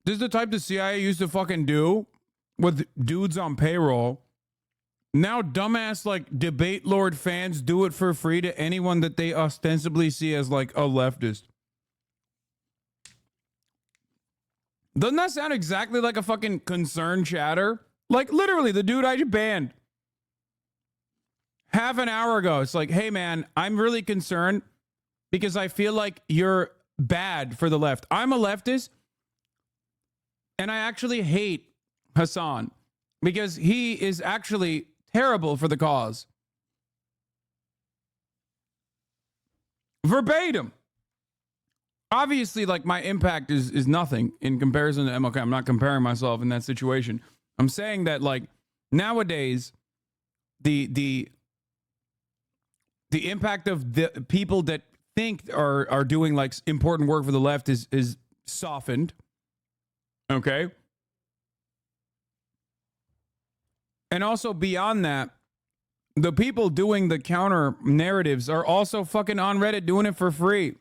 This is the type the CIA used to fucking do with dudes on payroll. Now dumbass like debate lord fans do it for free to anyone that they ostensibly see as like a leftist. Doesn't that sound exactly like a fucking concerned chatter? Like literally the dude I just banned half an hour ago. It's like, hey man, I'm really concerned because I feel like you're bad for the left. I'm a leftist and I actually hate Hasan because he is actually terrible for the cause. Verbatim. Obviously, like my impact is nothing in comparison to MLK. I'm not comparing myself in that situation. I'm saying that like nowadays, the impact of the people that think are doing like important work for the left is softened. Okay. And also beyond that, the people doing the counter narratives are also fucking on Reddit doing it for free.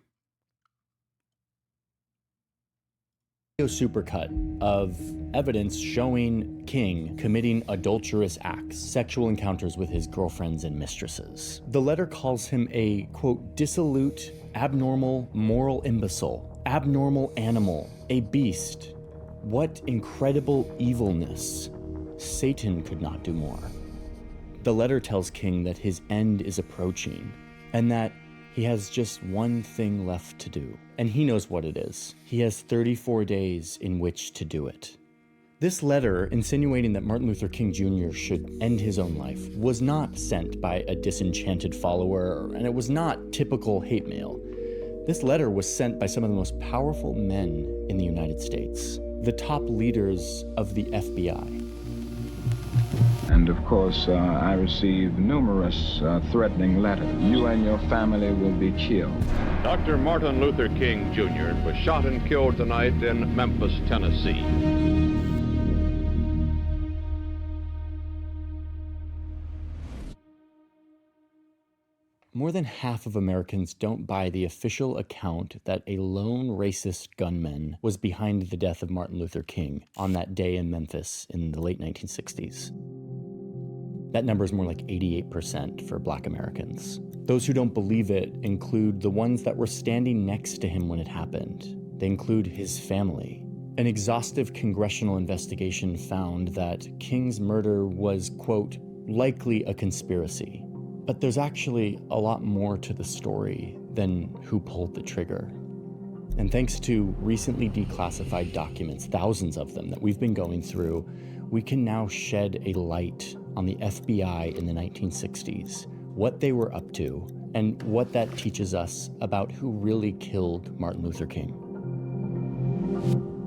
Supercut of evidence showing King committing adulterous acts, sexual encounters with his girlfriends and mistresses. The letter calls him a, quote, dissolute, abnormal, moral imbecile, abnormal animal, a beast. What incredible evilness. Satan could not do more. The letter tells King that his end is approaching and that he has just one thing left to do. And he knows what it is. He has 34 days in which to do it. This letter, insinuating that Martin Luther King Jr. should end his own life, was not sent by a disenchanted follower, and it was not typical hate mail. This letter was sent by some of the most powerful men in the United States, the top leaders of the FBI. And of course, I received numerous threatening letters. You and your family will be killed. Dr. Martin Luther King Jr. was shot and killed tonight in Memphis, Tennessee. More than half of Americans don't buy the official account that a lone racist gunman was behind the death of Martin Luther King on that day in Memphis in the late 1960s. That number is more like 88% for Black Americans. Those who don't believe it include the ones that were standing next to him when it happened. They include his family. An exhaustive congressional investigation found that King's murder was, quote, likely a conspiracy. But there's actually a lot more to the story than who pulled the trigger. And thanks to recently declassified documents, thousands of them that we've been going through, we can now shed a light on the FBI in the 1960s, what they were up to, and what that teaches us about who really killed Martin Luther King.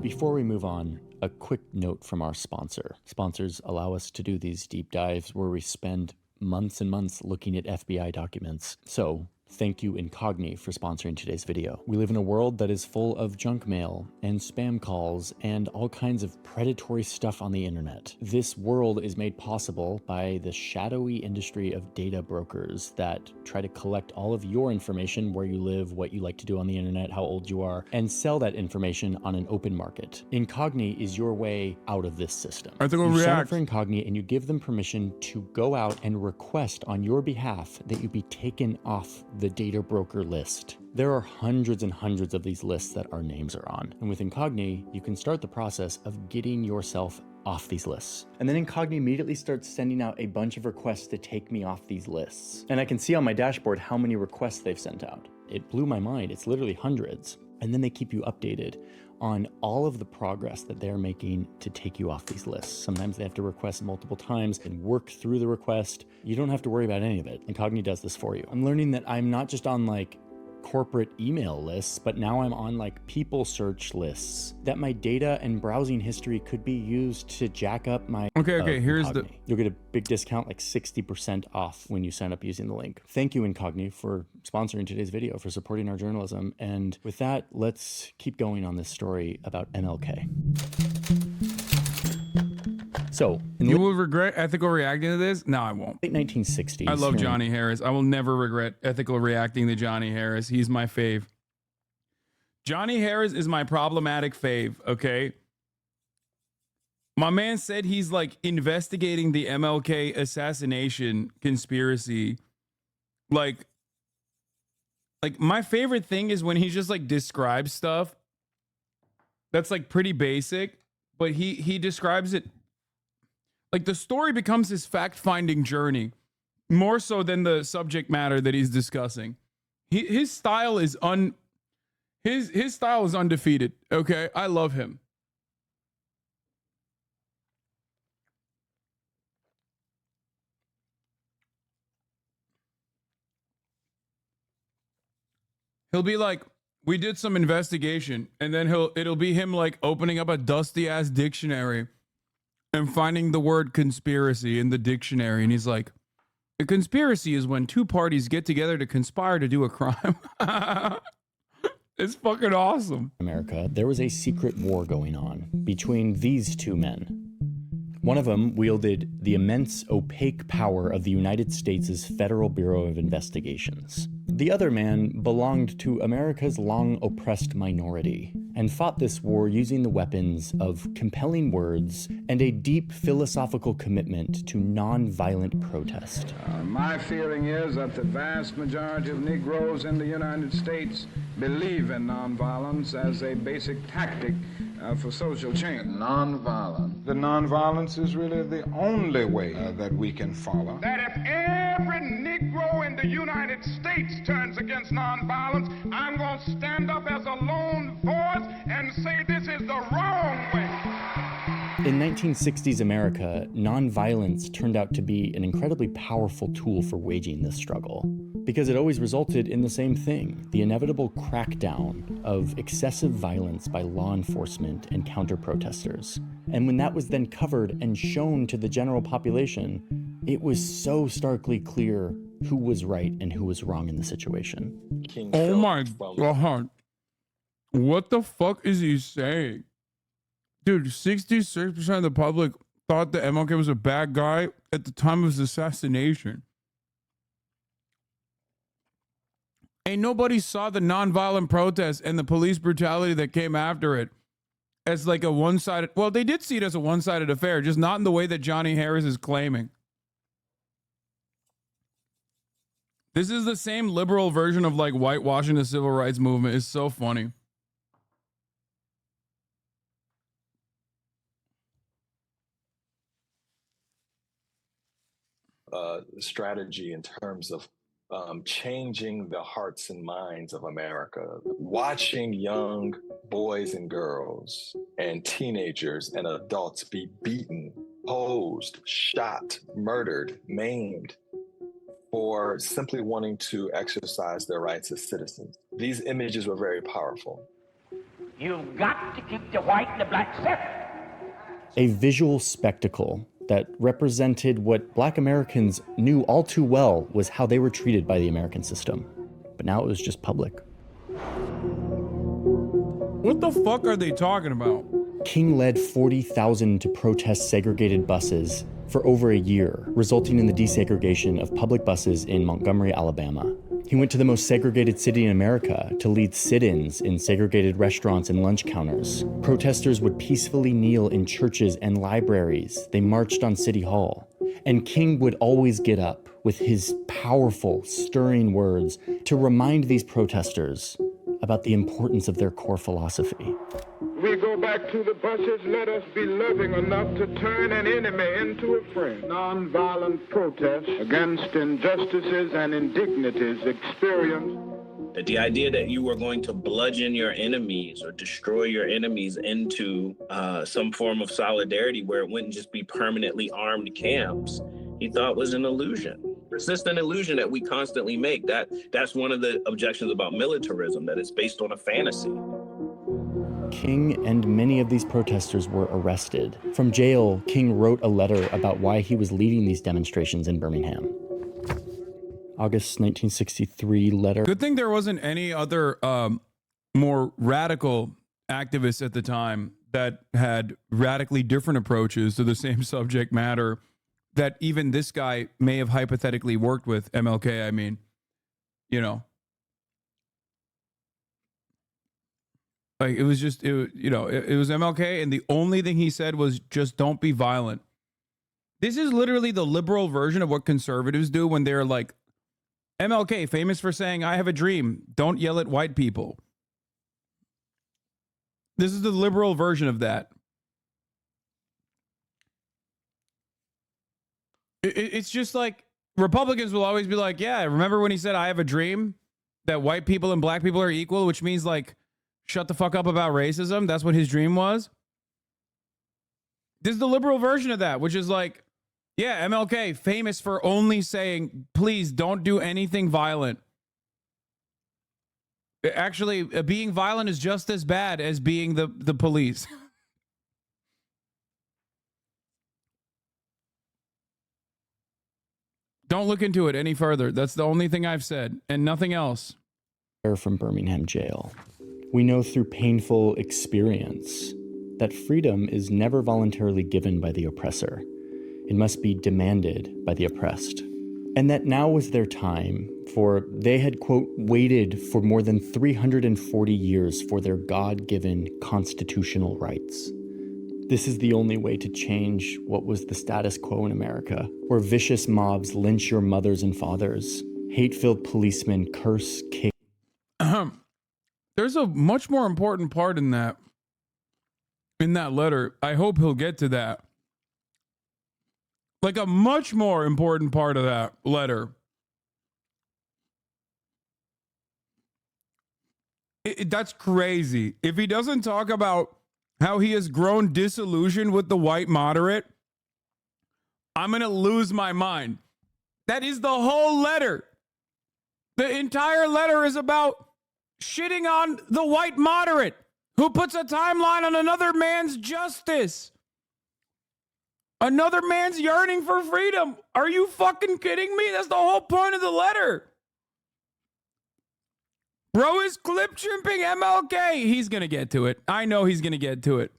Before we move on, a quick note from our sponsor. Sponsors allow us to do these deep dives where we spend months and months looking at FBI documents. So thank you, Incogni, for sponsoring today's video. We live in a world that is full of junk mail and spam calls and all kinds of predatory stuff on the internet. This world is made possible by the shadowy industry of data brokers that try to collect all of your information, where you live, what you like to do on the internet, how old you are, and sell that information on an open market. Incogni is your way out of this system. I think we'll You sign react. up for Incogni and you give them permission to go out and request on your behalf that you be taken off the data broker list. There are hundreds and hundreds of these lists that our names are on. And with Incogni, you can start the process of getting yourself off these lists. And then Incogni immediately starts sending out a bunch of requests to take me off these lists. And I can see on my dashboard how many requests they've sent out. It blew my mind. It's literally hundreds. And then they keep you updated on all of the progress that they're making to take you off these lists. Sometimes they have to request multiple times and work through the request. You don't have to worry about any of it. Incogni does this for you. I'm learning that I'm not just on like corporate email lists, but now I'm on like people search lists, that my data and browsing history could be used to jack up my Okay, here's Incogni. You'll get a big discount, like 60% off when you sign up using the link. Thank you, Incogni, for sponsoring today's video, for supporting our journalism. And with that, let's keep going on this story about MLK. So, in the You will regret ethical reacting to this? No, I won't. late 1960s, I love here in- Johnny Harris. I will never regret ethical reacting to Johnny Harris. He's my fave. Johnny Harris is my problematic fave, okay? My man said he's like investigating the MLK assassination conspiracy. Like my favorite thing is when he just like describes stuff that's like pretty basic, but he describes it like the story becomes his fact-finding journey more so than the subject matter that he's discussing. His style is his style is undefeated. Okay, I love him. He'll be like, we did some investigation, and then it'll be him like opening up a dusty ass dictionary and finding the word conspiracy in the dictionary, and he's like, a conspiracy is when two parties get together to conspire to do a crime. It's fucking awesome. America, there was a secret war going on between these two men. One of them wielded the immense, opaque power of the United States' Federal Bureau of Investigations. The other man belonged to America's long oppressed minority and fought this war using the weapons of compelling words and a deep philosophical commitment to nonviolent protest. My feeling is that the vast majority of Negroes in the United States believe in nonviolence as a basic tactic for social change. Nonviolence. The nonviolence is really the only way that we can follow. That if every Negro in the United States turns against nonviolence, I'm going to stand up as a lone voice and say this is the wrong way. In 1960s America, nonviolence turned out to be an incredibly powerful tool for waging this struggle, because it always resulted in the same thing, the inevitable crackdown of excessive violence by law enforcement and counter-protesters. And when that was then covered and shown to the general population, it was so starkly clear who was right and who was wrong in the situation. Oh my God. What the fuck is he saying? Dude, 66% of the public thought that MLK was a bad guy at the time of his assassination. And nobody saw the nonviolent protests and the police brutality that came after it as like a one-sided, well, they did see it as a one-sided affair, just not in the way that Johnny Harris is claiming. This is the same liberal version of like whitewashing the civil rights movement. It's so funny. Strategy in terms of changing the hearts and minds of America. Watching young boys and girls and teenagers and adults be beaten, posed, shot, murdered, maimed for simply wanting to exercise their rights as citizens. These images were very powerful. You've got to keep the white and the black separate. A visual spectacle that represented what Black Americans knew all too well was how they were treated by the American system. But now it was just public. What the fuck are they talking about? King led 40,000 to protest segregated buses for over a year, resulting in the desegregation of public buses in Montgomery, Alabama. He went to the most segregated city in America to lead sit-ins in segregated restaurants and lunch counters. Protesters would peacefully kneel in churches and libraries. They marched on City Hall. And King would always get up with his powerful, stirring words to remind these protesters about the importance of their core philosophy. We go back to the buses. Let us be loving enough to turn an enemy into a friend. Nonviolent protest against injustices and indignities experienced. That the idea that you were going to bludgeon your enemies or destroy your enemies into some form of solidarity where it wouldn't just be permanently armed camps, he thought was an illusion. Persistent illusion that we constantly make. That's one of the objections about militarism, that it's based on a fantasy. King and many of these protesters were arrested. From jail, King wrote a letter about why he was leading these demonstrations in Birmingham. August 1963 letter. Good thing there wasn't any other more radical activists at the time that had radically different approaches to the same subject matter that even this guy may have hypothetically worked with. MLK, I mean, you know. Like it was just, it was MLK, and the only thing he said was just don't be violent. This is literally the liberal version of what conservatives do when they're like, MLK, famous for saying, I have a dream. Don't yell at white people. This is the liberal version of that. It's just like Republicans will always be like, yeah, remember when he said, I have a dream that white people and black people are equal, which means like, shut the fuck up about racism. That's what his dream was. This is the liberal version of that, which is like, yeah, MLK, famous for only saying, please don't do anything violent. Actually, being violent is just as bad as being the police. Don't look into it any further. That's the only thing I've said, and nothing else. From Birmingham jail. We know through painful experience that freedom is never voluntarily given by the oppressor. It must be demanded by the oppressed. And that now was their time, for they had, quote, waited for more than 340 years for their God-given constitutional rights. This is the only way to change what was the status quo in America, where vicious mobs lynch your mothers and fathers, hate-filled policemen curse kids. There's a much more important part in that letter. I hope he'll get to that. Like a much more important part of that letter. That's crazy. If he doesn't talk about how he has grown disillusioned with the white moderate, I'm going to lose my mind. That is the whole letter. The entire letter is about shitting on the white moderate who puts a timeline on another man's justice. Another man's yearning for freedom. Are you fucking kidding me? That's the whole point of the letter. Bro is clip chimping MLK. He's going to get to it. I know he's going to get to it.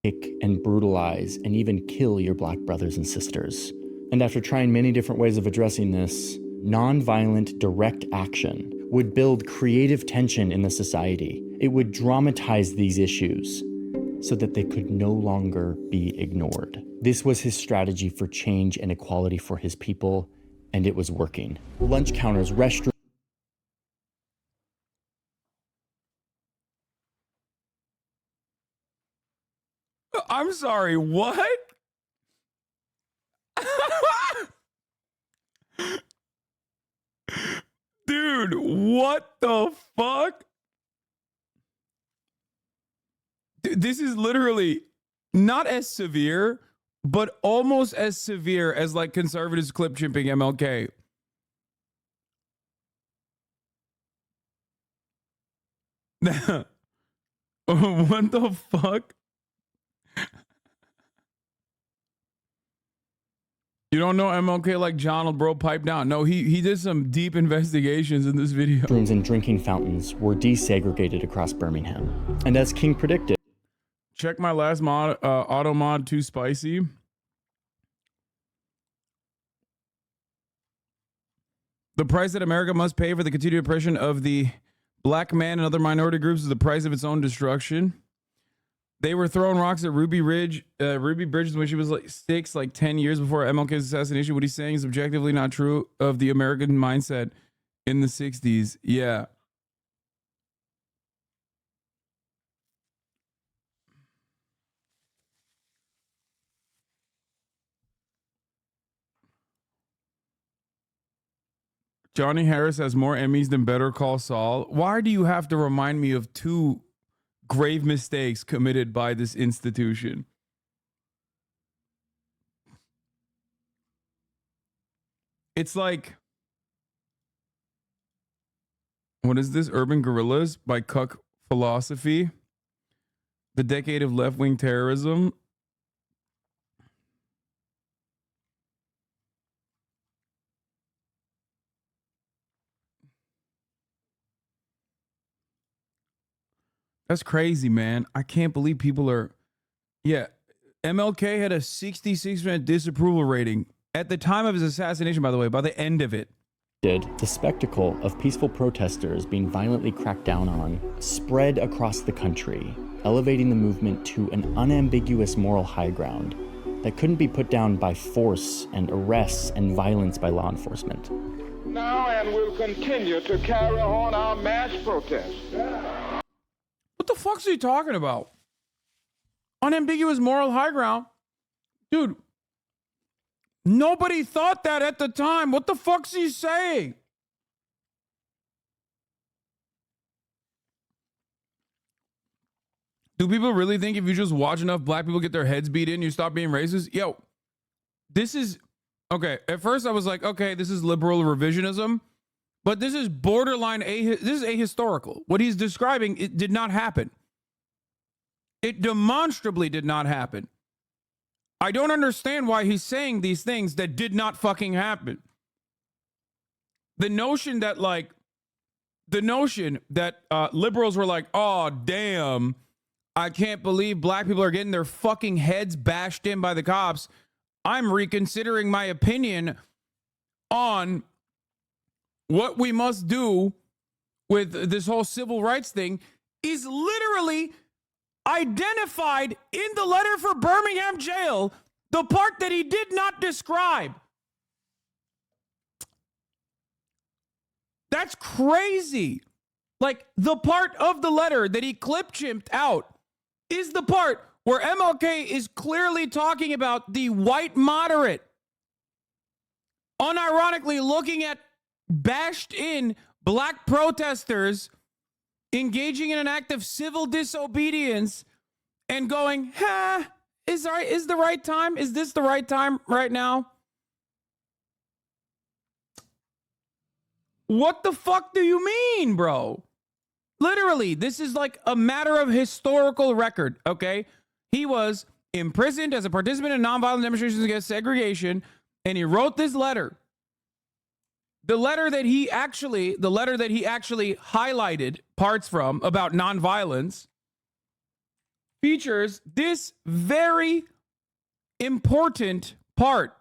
And brutalize and even kill your black brothers and sisters. And after trying many different ways of addressing this, nonviolent direct action would build creative tension in the society. It would dramatize these issues so that they could no longer be ignored. This was his strategy for change and equality for his people, and it was working. Lunch counters, restrooms. I'm sorry, what? Dude, what the fuck? This is literally not as severe, but almost as severe as like conservatives clip chimping MLK. What the fuck? You don't know MLK like John, bro, pipe down. No, he did some deep investigations in this video. Rooms and drinking fountains were desegregated across Birmingham. And as King predicted, check my last mod, auto mod too spicy. The price that America must pay for the continued oppression of the black man and other minority groups is the price of its own destruction. They were throwing rocks at Ruby Bridges when she was like 6, like 10 years before MLK's assassination. What he's saying is objectively not true of the American mindset in the 60s. Yeah. Johnny Harris has more Emmys than Better Call Saul. Why do you have to remind me of two grave mistakes committed by this institution? It's like, what is this? Urban Guerrillas by Cuck Philosophy. The Decade of Left-Wing Terrorism. That's crazy, man. I can't believe people are... Yeah, MLK had a 66% disapproval rating at the time of his assassination, by the way, by the end of it. The spectacle of peaceful protesters being violently cracked down on spread across the country, elevating the movement to an unambiguous moral high ground that couldn't be put down by force and arrests and violence by law enforcement. Now and will continue to carry on our mass protest. What the fuck's he talking about? Unambiguous moral high ground? Dude, nobody thought that at the time. What the fuck's he saying? Do people really think if you just watch enough black people get their heads beat in, you stop being racist? Yo, this is, okay, at first I was like, okay, this is liberal revisionism, but this is borderline, this is ahistorical. What he's describing, it did not happen. It demonstrably did not happen. I don't understand why he's saying these things that did not fucking happen. The notion that liberals were like, oh, damn, I can't believe black people are getting their fucking heads bashed in by the cops. I'm reconsidering my opinion on what we must do with this whole civil rights thing is literally identified in the letter for Birmingham jail, the part that he did not describe. That's crazy. Like, the part of the letter that he clip-chimped out is the part where MLK is clearly talking about the white moderate, unironically looking at bashed in black protesters engaging in an act of civil disobedience and going, is the right time? Is this the right time right now? What the fuck do you mean, bro? Literally, this is like a matter of historical record, okay? He was imprisoned as a participant in nonviolent demonstrations against segregation, and he wrote this letter. The letter that he actually highlighted parts from about nonviolence features this very important part.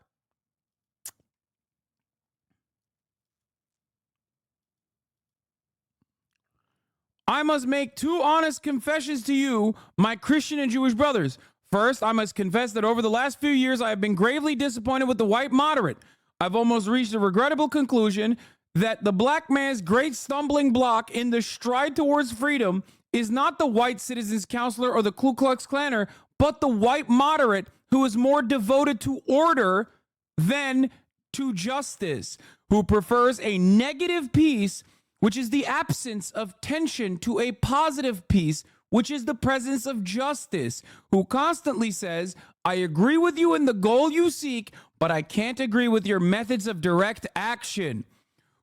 I must make two honest confessions to you, my Christian and Jewish brothers. First, I must confess that over the last few years, I have been gravely disappointed with the white moderate. I've almost reached a regrettable conclusion that the black man's great stumbling block in the stride towards freedom is not the white citizens counselor or the Ku Klux Klaner, but the white moderate who is more devoted to order than to justice, who prefers a negative peace, which is the absence of tension, to a positive peace, which is the presence of justice, who constantly says, I agree with you in the goal you seek, but I can't agree with your methods of direct action,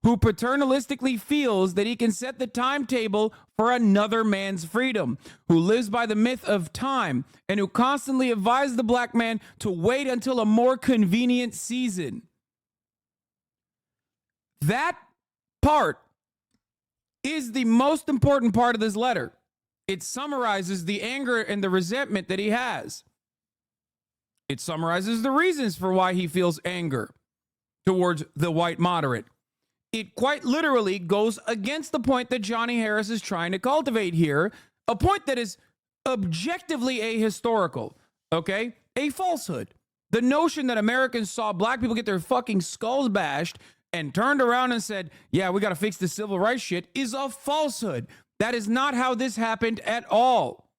who paternalistically feels that he can set the timetable for another man's freedom, who lives by the myth of time, and who constantly advises the black man to wait until a more convenient season. That part is the most important part of this letter. It summarizes the anger and the resentment that he has. It summarizes the reasons for why he feels anger towards the white moderate. It quite literally goes against the point that Johnny Harris is trying to cultivate here, a point that is objectively ahistorical, okay? A falsehood. The notion that Americans saw black people get their fucking skulls bashed and turned around and said, yeah, we got to fix the civil rights shit is a falsehood. That is not how this happened at all.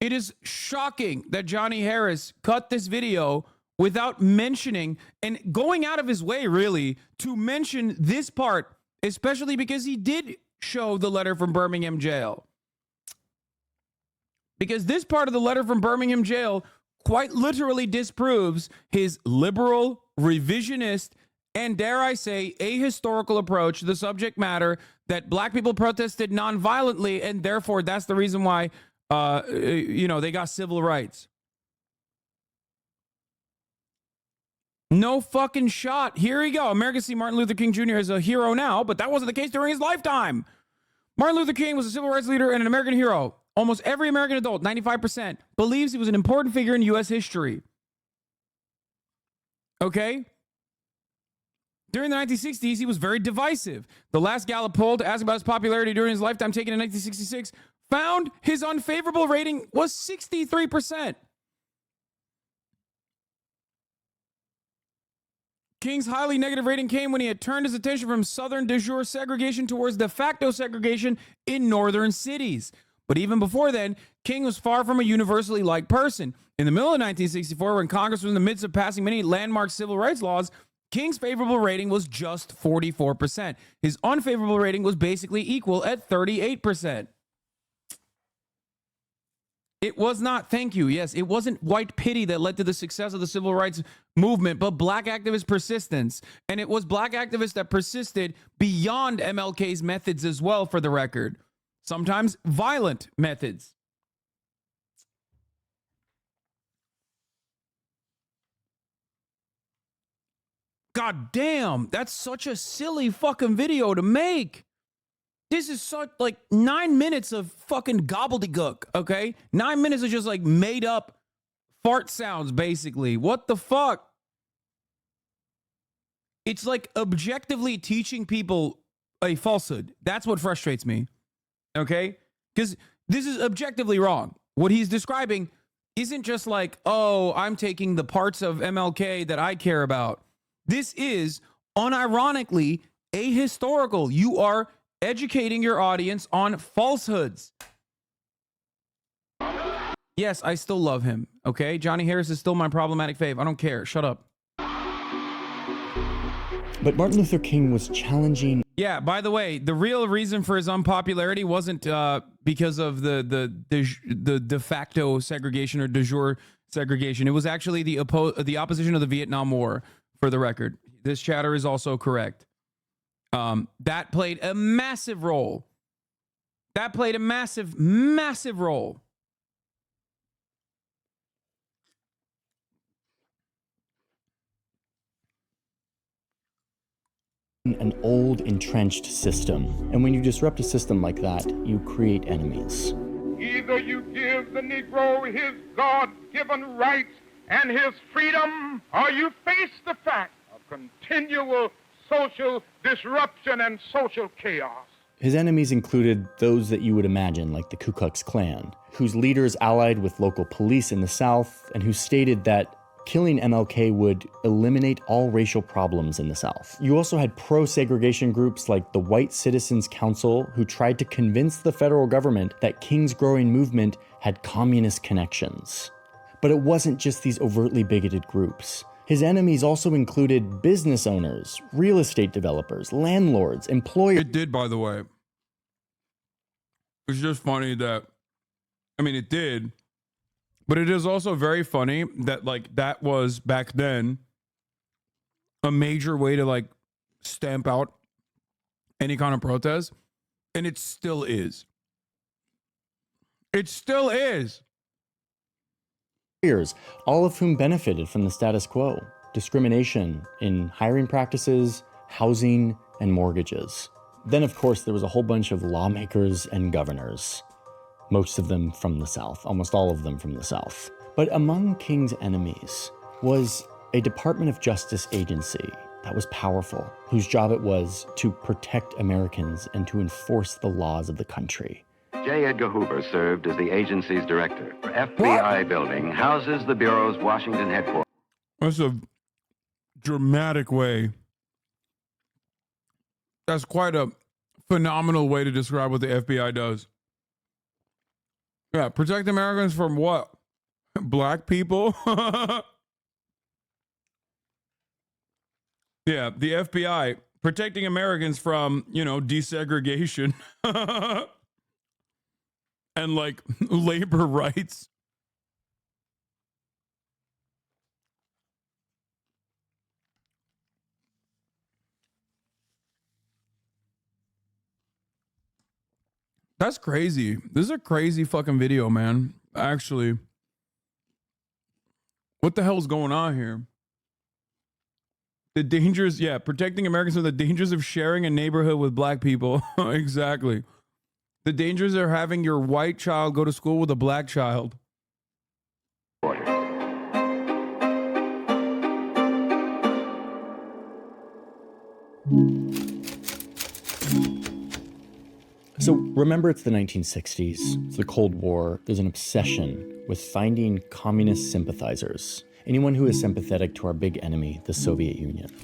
It is shocking that Johnny Harris cut this video without mentioning and going out of his way, really, to mention this part, especially because he did show the letter from Birmingham jail. Because this part of the letter from Birmingham jail quite literally disproves his liberal, revisionist, and dare I say, ahistorical approach to the subject matter that black people protested nonviolently, and therefore that's the reason why they got civil rights. No fucking shot. Here we go. Americans see Martin Luther King Jr. as a hero now, but that wasn't the case during his lifetime. Martin Luther King was a civil rights leader and an American hero. Almost every American adult, 95%, believes he was an important figure in U.S. history. Okay? During the 1960s, he was very divisive. The last Gallup poll to ask about his popularity during his lifetime, taken in 1966, found his unfavorable rating was 63%. King's highly negative rating came when he had turned his attention from Southern de jure segregation towards de facto segregation in northern cities. But even before then, King was far from a universally liked person. In the middle of 1964, when Congress was in the midst of passing many landmark civil rights laws, King's favorable rating was just 44%. His unfavorable rating was basically equal at 38%. It was not, thank you, yes, it wasn't white pity that led to the success of the civil rights movement, but black activist persistence. And it was black activists that persisted beyond MLK's methods as well, for the record. Sometimes violent methods. God damn, that's such a silly fucking video to make. This is such like 9 minutes of fucking gobbledygook, okay? 9 minutes of just like made up fart sounds, basically. What the fuck? It's like objectively teaching people a falsehood. That's what frustrates me, okay? Because this is objectively wrong. What he's describing isn't just like, oh, I'm taking the parts of MLK that I care about. This is unironically ahistorical. You are educating your audience on falsehoods. Yes, I still love him, okay? Johnny Harris is still my problematic fave. I don't care. Shut up. But Martin Luther King was challenging. Yeah, by the way, the real reason for his unpopularity wasn't because of the de facto segregation or de jure segregation. It was actually the opposition of the Vietnam War, for the record. This chatter is also correct. That played a massive role. That played a massive, massive role. An old entrenched system. And when you disrupt a system like that, you create enemies. Either you give the Negro his God-given rights and his freedom, or you face the fact of continual social disruption and social chaos. His enemies included those that you would imagine, like the Ku Klux Klan, whose leaders allied with local police in the South and who stated that killing MLK would eliminate all racial problems in the South. You also had pro-segregation groups like the White Citizens Council, who tried to convince the federal government that King's growing movement had communist connections. But it wasn't just these overtly bigoted groups. His enemies also included business owners, real estate developers, landlords, employers. It did, by the way. It's just funny that, I mean, it did, but it is also very funny that, like, that was back then a major way to, like, stamp out any kind of protest, and it still is. It still is. All of whom benefited from the status quo, discrimination in hiring practices, housing, and mortgages. Then, of course, there was a whole bunch of lawmakers and governors, most of them from the South, almost all of them from the South. But among King's enemies was a Department of Justice agency that was powerful, whose job it was to protect Americans and to enforce the laws of the country. J. Edgar Hoover served as the agency's director. FBI building houses the Bureau's Washington headquarters. That's a dramatic way. That's quite a phenomenal way to describe what the FBI does. Yeah, protect Americans from what? Black people? Yeah, the FBI protecting Americans from, you know, desegregation. And like labor rights. That's crazy. This is a crazy fucking video, man. Actually. What the hell is going on here? The dangers, yeah, protecting Americans from the dangers of sharing a neighborhood with black people. Exactly. The dangers are having your white child go to school with a black child. So remember, it's the 1960s, it's the Cold War. There's an obsession with finding communist sympathizers, anyone who is sympathetic to our big enemy, the Soviet Union.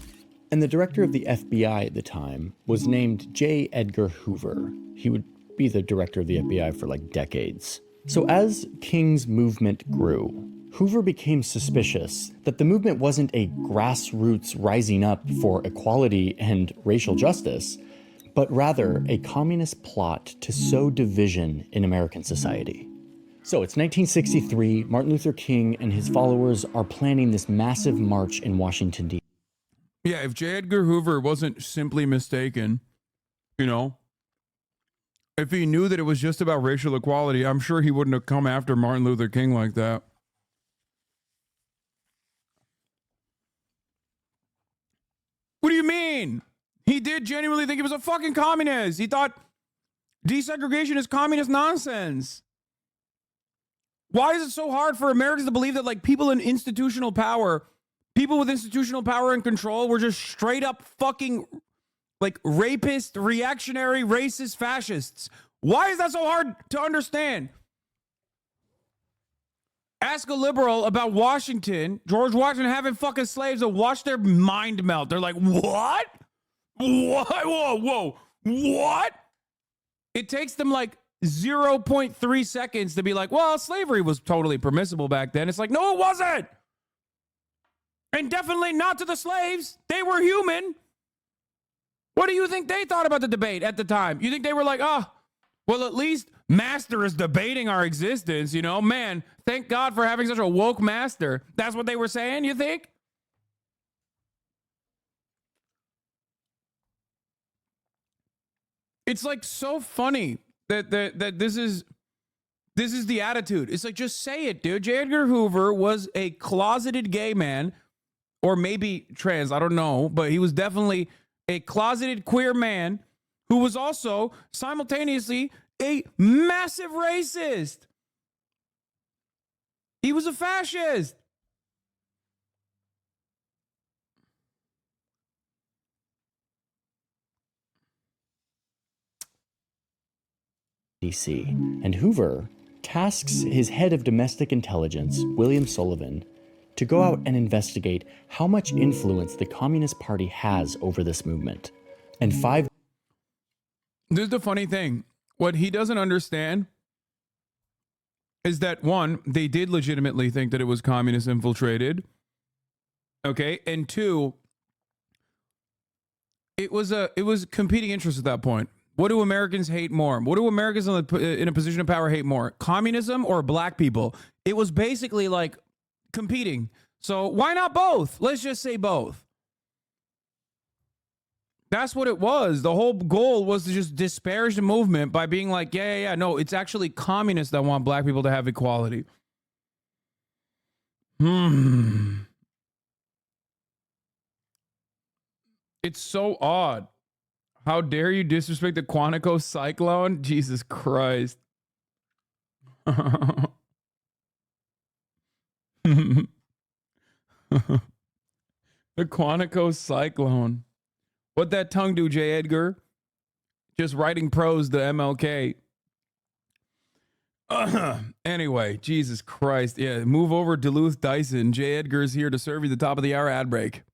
And the director of the FBI at the time was named J. Edgar Hoover. He would be the director of the FBI for like decades. So as King's movement grew, Hoover became suspicious that the movement wasn't a grassroots rising up for equality and racial justice, but rather a communist plot to sow division in American society. So it's 1963, Martin Luther King and his followers are planning this massive march in Washington, D.C. Yeah, if J. Edgar Hoover wasn't simply mistaken, you know, if he knew that it was just about racial equality, I'm sure he wouldn't have come after Martin Luther King like that. What do you mean? He did genuinely think he was a fucking communist. He thought desegregation is communist nonsense. Why is it so hard for Americans to believe that like people in institutional power, people with institutional power and control were just straight up fucking like rapist, reactionary, racist fascists? Why is that so hard to understand? Ask a liberal about Washington, George Washington having fucking slaves and watch their mind melt. They're like, what? What? Whoa. What? It takes them like 0.3 seconds to be like, well, slavery was totally permissible back then. It's like, no, it wasn't. And definitely not to the slaves. They were human. What do you think they thought about the debate at the time? You think they were like, oh, well, at least master is debating our existence, you know? Man, thank God for having such a woke master. That's what they were saying, you think? It's like so funny that this is the attitude. It's like, just say it, dude. J. Edgar Hoover was a closeted gay man, or maybe trans, I don't know, but he was definitely a closeted queer man who was also simultaneously a massive racist. He was a fascist. D.C. And Hoover tasks his head of domestic intelligence, William Sullivan, to go out and investigate how much influence the Communist Party has over this movement. And This is the funny thing. What he doesn't understand is that, one, they did legitimately think that it was communist infiltrated. Okay. And two, it was competing interests at that point. What do Americans hate more? What do Americans in a position of power hate more? Communism or black people? It was basically like competing. So why not both? Let's just say both. That's what it was. The whole goal was to just disparage the movement by being like, yeah. No, it's actually communists that want black people to have equality. It's so odd. How dare you disrespect the Quantico cyclone? Jesus Christ. The Quantico cyclone. What'd that tongue do, J. Edgar? Just writing prose to MLK. Anyway, Jesus Christ. Yeah, move over, Duluth Dyson. J. Edgar's here to serve you the top of the hour ad break.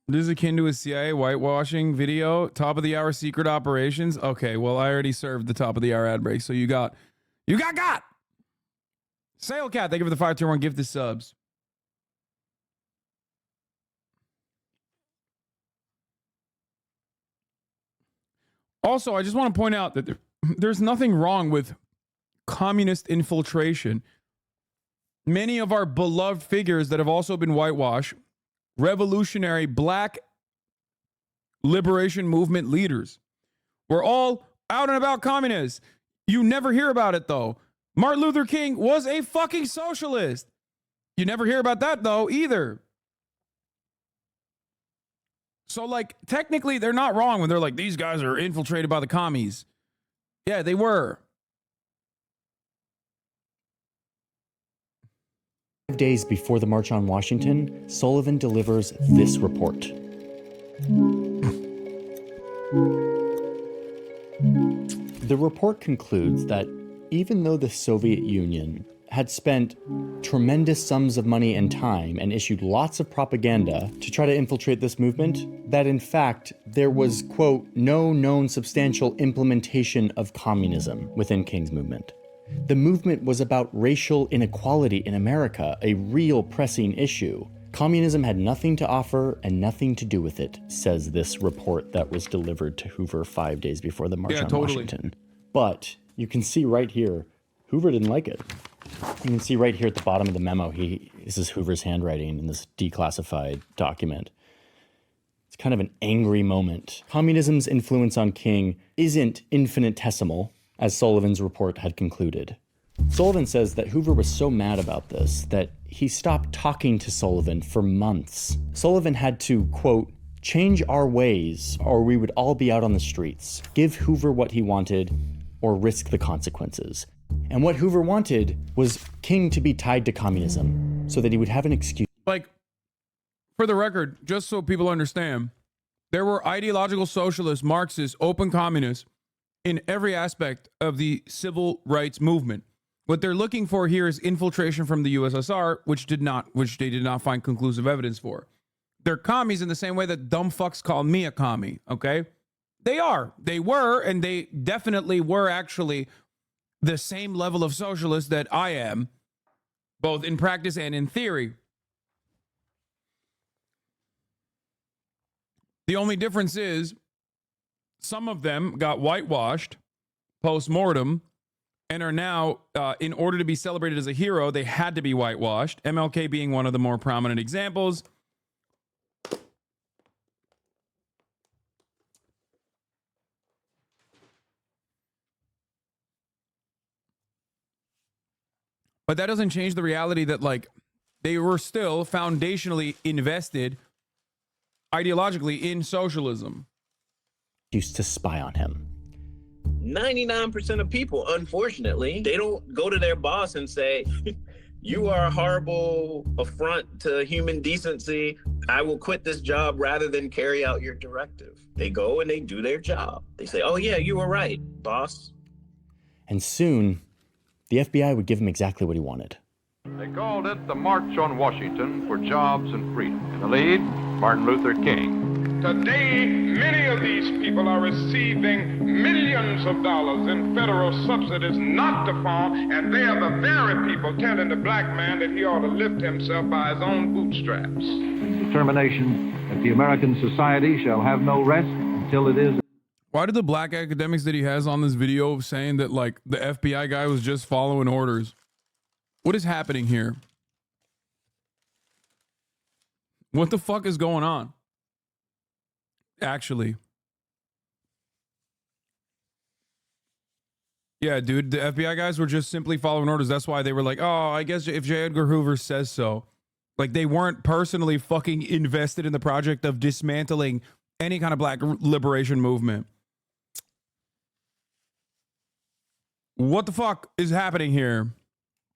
This is akin to a CIA whitewashing video. Top of the hour secret operations. Okay, well, I already served the top of the hour ad break, so you got. Sailcat, thank you for the 5-tier-1 gifted subs. Also, I just want to point out that there's nothing wrong with communist infiltration. Many of our beloved figures that have also been whitewashed, revolutionary black liberation movement leaders, were all out and about communists. You never hear about it, though. Martin Luther King was a fucking socialist. You never hear about that, though, either. So, like, technically, they're not wrong when they're like, these guys are infiltrated by the commies. Yeah, they were. days before the March on Washington, Sullivan delivers this report. The report concludes that even though the Soviet Union had spent tremendous sums of money and time and issued lots of propaganda to try to infiltrate this movement, that in fact there was, quote, no known substantial implementation of communism within King's movement. The movement was about racial inequality in America, a real pressing issue. Communism had nothing to offer and nothing to do with it, says this report that was delivered to Hoover 5 days before the March on Washington. But you can see right here, Hoover didn't like it. You can see right here at the bottom of the memo, this is Hoover's handwriting in this declassified document. It's kind of an angry moment. Communism's influence on King isn't infinitesimal, as Sullivan's report had concluded. Sullivan says that Hoover was so mad about this that he stopped talking to Sullivan for months. Sullivan had to, quote, change our ways or we would all be out on the streets, give Hoover what he wanted, or risk the consequences. And what Hoover wanted was King to be tied to communism so that he would have an excuse. Like, for the record, just so people understand, there were ideological socialists, Marxists, open communists in every aspect of the civil rights movement. What they're looking for here is infiltration from the USSR, which they did not find conclusive evidence for. They're commies in the same way that dumb fucks call me a commie, okay? They were, and they definitely were actually the same level of socialist that I am, both in practice and in theory. The only difference is some of them got whitewashed post-mortem and are now, in order to be celebrated as a hero, they had to be whitewashed, MLK being one of the more prominent examples. But that doesn't change the reality that, like, they were still foundationally invested ideologically in socialism. Used to spy on him. 99% of people, unfortunately, they don't go to their boss and say, you are a horrible affront to human decency. I will quit this job rather than carry out your directive. They go and they do their job. They say, oh yeah, you were right, boss. And soon, the FBI would give him exactly what he wanted. They called it the March on Washington for Jobs and Freedom. In the lead, Martin Luther King. Today, many of these people are receiving millions of dollars in federal subsidies not to farm, and they are the very people telling the black man that he ought to lift himself by his own bootstraps. Determination that the American society shall have no rest until it is. Why did the black academics that he has on this video saying that, like, the FBI guy was just following orders? What is happening here? What the fuck is going on? Actually. Yeah, dude, the FBI guys were just simply following orders. That's why they were like, oh, I guess if J. Edgar Hoover says so. Like, they weren't personally fucking invested in the project of dismantling any kind of black liberation movement. What the fuck is happening here?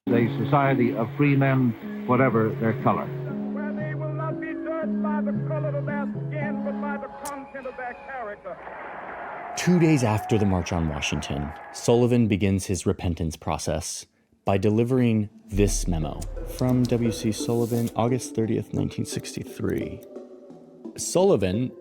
A society of free men, whatever their color. Where they will not be judged by the color of their skin, but by the content of their character. 2 days after the March on Washington, Sullivan begins his repentance process by delivering this memo from W.C. Sullivan, August 30th, 1963. Sullivan,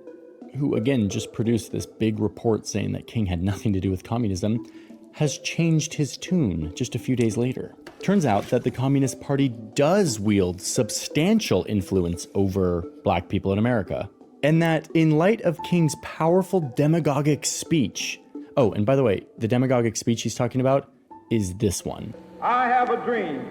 who again just produced this big report saying that King had nothing to do with communism, has changed his tune just a few days later. Turns out that the Communist Party does wield substantial influence over black people in America. And that in light of King's powerful demagogic speech, oh, and by the way, the demagogic speech he's talking about is this one. I have a dream.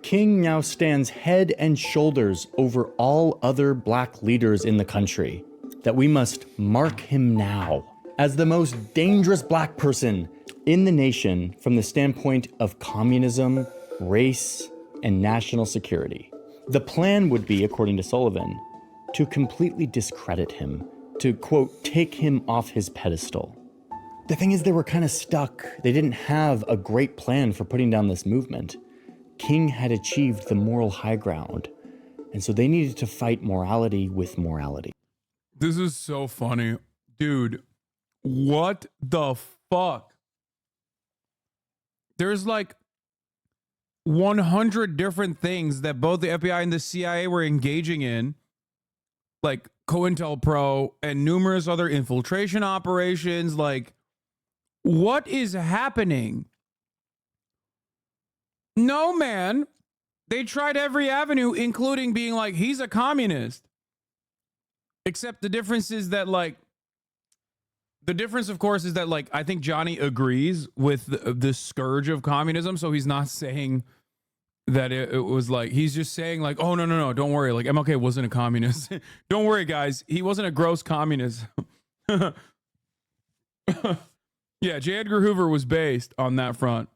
King now stands head and shoulders over all other black leaders in the country, that we must mark him now as the most dangerous black person in the nation from the standpoint of communism, race, and national security. The plan would be, according to Sullivan, to completely discredit him, to, quote, take him off his pedestal. The thing is, they were kind of stuck. They didn't have a great plan for putting down this movement. King had achieved the moral high ground, and so they needed to fight morality with morality. This is so funny. Dude, what the fuck? There's like 100 different things that both the FBI and the CIA were engaging in, like COINTELPRO and numerous other infiltration operations. Like, what is happening? No, man. They tried every avenue, including being like, he's a communist. Except the difference is that, like, the difference, of course, is that, like, I think Johnny agrees with the scourge of communism. So he's not saying that it was like, he's just saying, like, oh, no, don't worry. Like, MLK wasn't a communist. Don't worry, guys. He wasn't a gross communist. Yeah, J. Edgar Hoover was based on that front.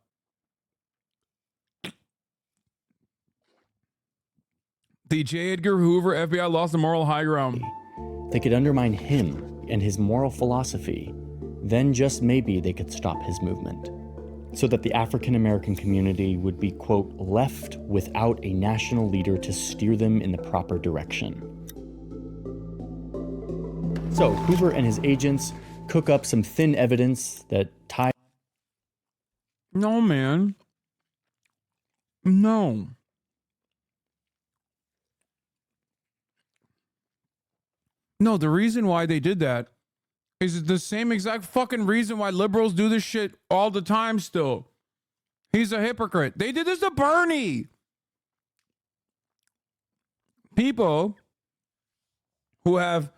The J. Edgar Hoover FBI lost the moral high ground. They could undermine him and his moral philosophy. Then just maybe they could stop his movement, so that the African American community would be, quote, left without a national leader to steer them in the proper direction. So Hoover and his agents cook up some thin evidence that tie. No, man. No. No, the reason why they did that is the same exact fucking reason why liberals do this shit all the time still. He's a hypocrite. They did this to Bernie. People who have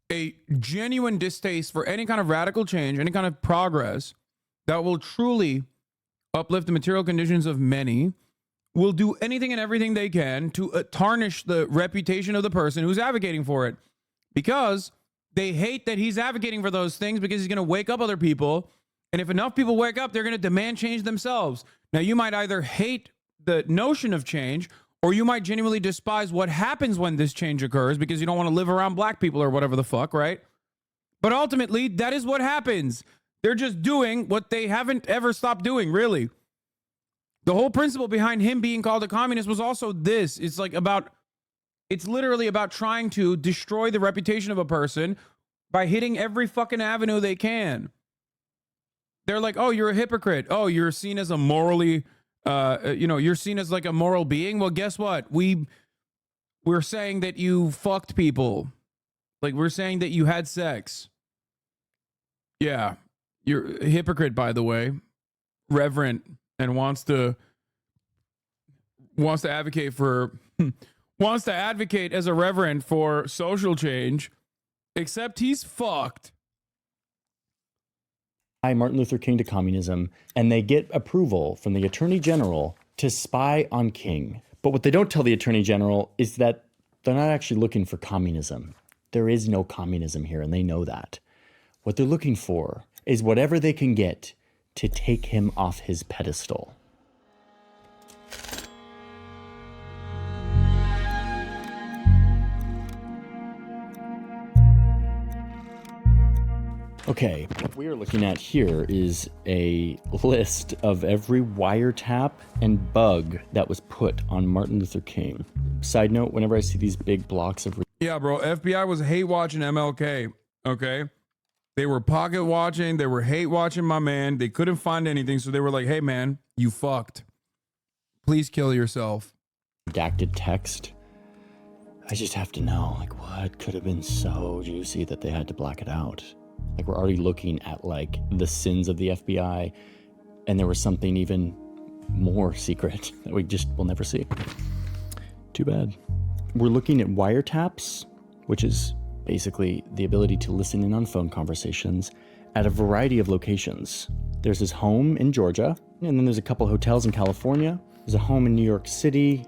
a genuine distaste for any kind of radical change, any kind of progress that will truly uplift the material conditions of many, will do anything and everything they can to tarnish the reputation of the person who's advocating for it. Because they hate that he's advocating for those things, because he's going to wake up other people. And if enough people wake up, they're going to demand change themselves. Now, you might either hate the notion of change, or you might genuinely despise what happens when this change occurs because you don't want to live around black people or whatever the fuck, right? But ultimately, that is what happens. They're just doing what they haven't ever stopped doing, really. The whole principle behind him being called a communist was also this. It's literally about trying to destroy the reputation of a person by hitting every fucking avenue they can. They're like, oh, you're a hypocrite. Oh, you're seen as a morally, you're seen as like a moral being. Well, guess what? We're saying that you fucked people. Like, we're saying that you had sex. Yeah. You're a hypocrite, by the way. Reverent, and wants to advocate for... wants to advocate as a reverend for social change, except he's fucked. Martin Luther King to communism, and they get approval from the Attorney General to spy on King. But what they don't tell the Attorney General is that they're not actually looking for communism. There is no communism here, and they know that. What they're looking for is whatever they can get to take him off his pedestal. Okay, what we are looking at here is a list of every wiretap and bug that was put on Martin Luther King. Side note, whenever I see these big blocks of... Yeah, bro, FBI was hate watching MLK, okay? They were pocket watching, they were hate watching my man, they couldn't find anything, so they were like, hey man, you fucked. Please kill yourself. Redacted text. I just have to know, like, what could have been so juicy that they had to black it out? Like, we're already looking at, like, the sins of the FBI, and there was something even more secret that we just will never see. Too bad. We're looking at wiretaps, which is basically the ability to listen in on phone conversations at a variety of locations. There's his home in Georgia, and then there's a couple hotels in California. There's a home in New York City,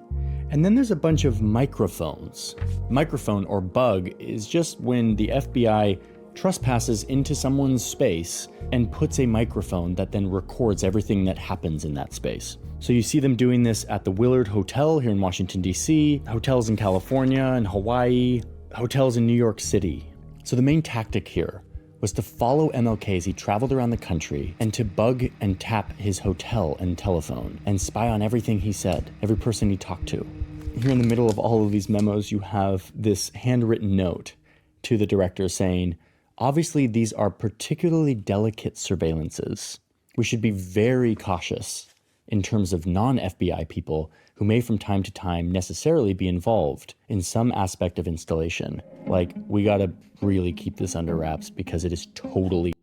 and then there's a bunch of microphones. Microphone, or bug, is just when the FBI trespasses into someone's space and puts a microphone that then records everything that happens in that space. So you see them doing this at the Willard Hotel here in Washington, D.C., hotels in California and Hawaii, hotels in New York City. So the main tactic here was to follow MLK as he traveled around the country and to bug and tap his hotel and telephone and spy on everything he said, every person he talked to. Here in the middle of all of these memos, you have this handwritten note to the director saying, obviously these are particularly delicate surveillances. We should be very cautious in terms of non-FBI people who may from time to time necessarily be involved in some aspect of installation. Like, we gotta really keep this under wraps because it is totally...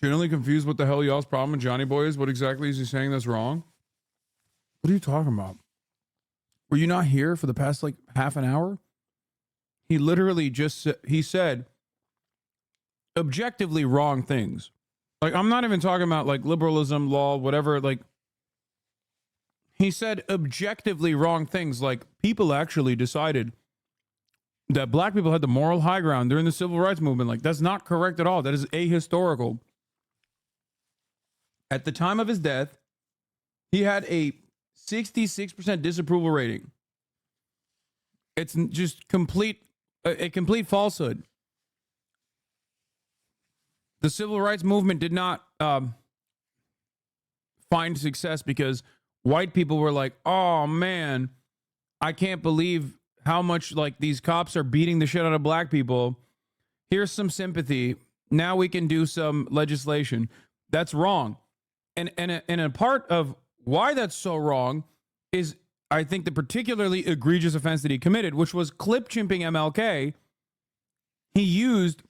Genuinely confused what the hell y'all's problem with Johnny Boy is? What exactly is he saying that's wrong? What are you talking about? Were you not here for the past like half an hour? He literally just he said objectively wrong things. Like, I'm not even talking about like liberalism, law, whatever. Like, he said objectively wrong things. Like, people actually decided that black people had the moral high ground during the civil rights movement. Like, that's not correct at all. That is ahistorical. At the time of his death, he had a 66% disapproval rating. It's just a complete falsehood. The civil rights movement did not find success because white people were like, oh man, I can't believe how much like these cops are beating the shit out of black people. Here's some sympathy. Now we can do some legislation. That's wrong. And a part of why that's so wrong is, I think, the particularly egregious offense that he committed, which was clip chimping MLK. He used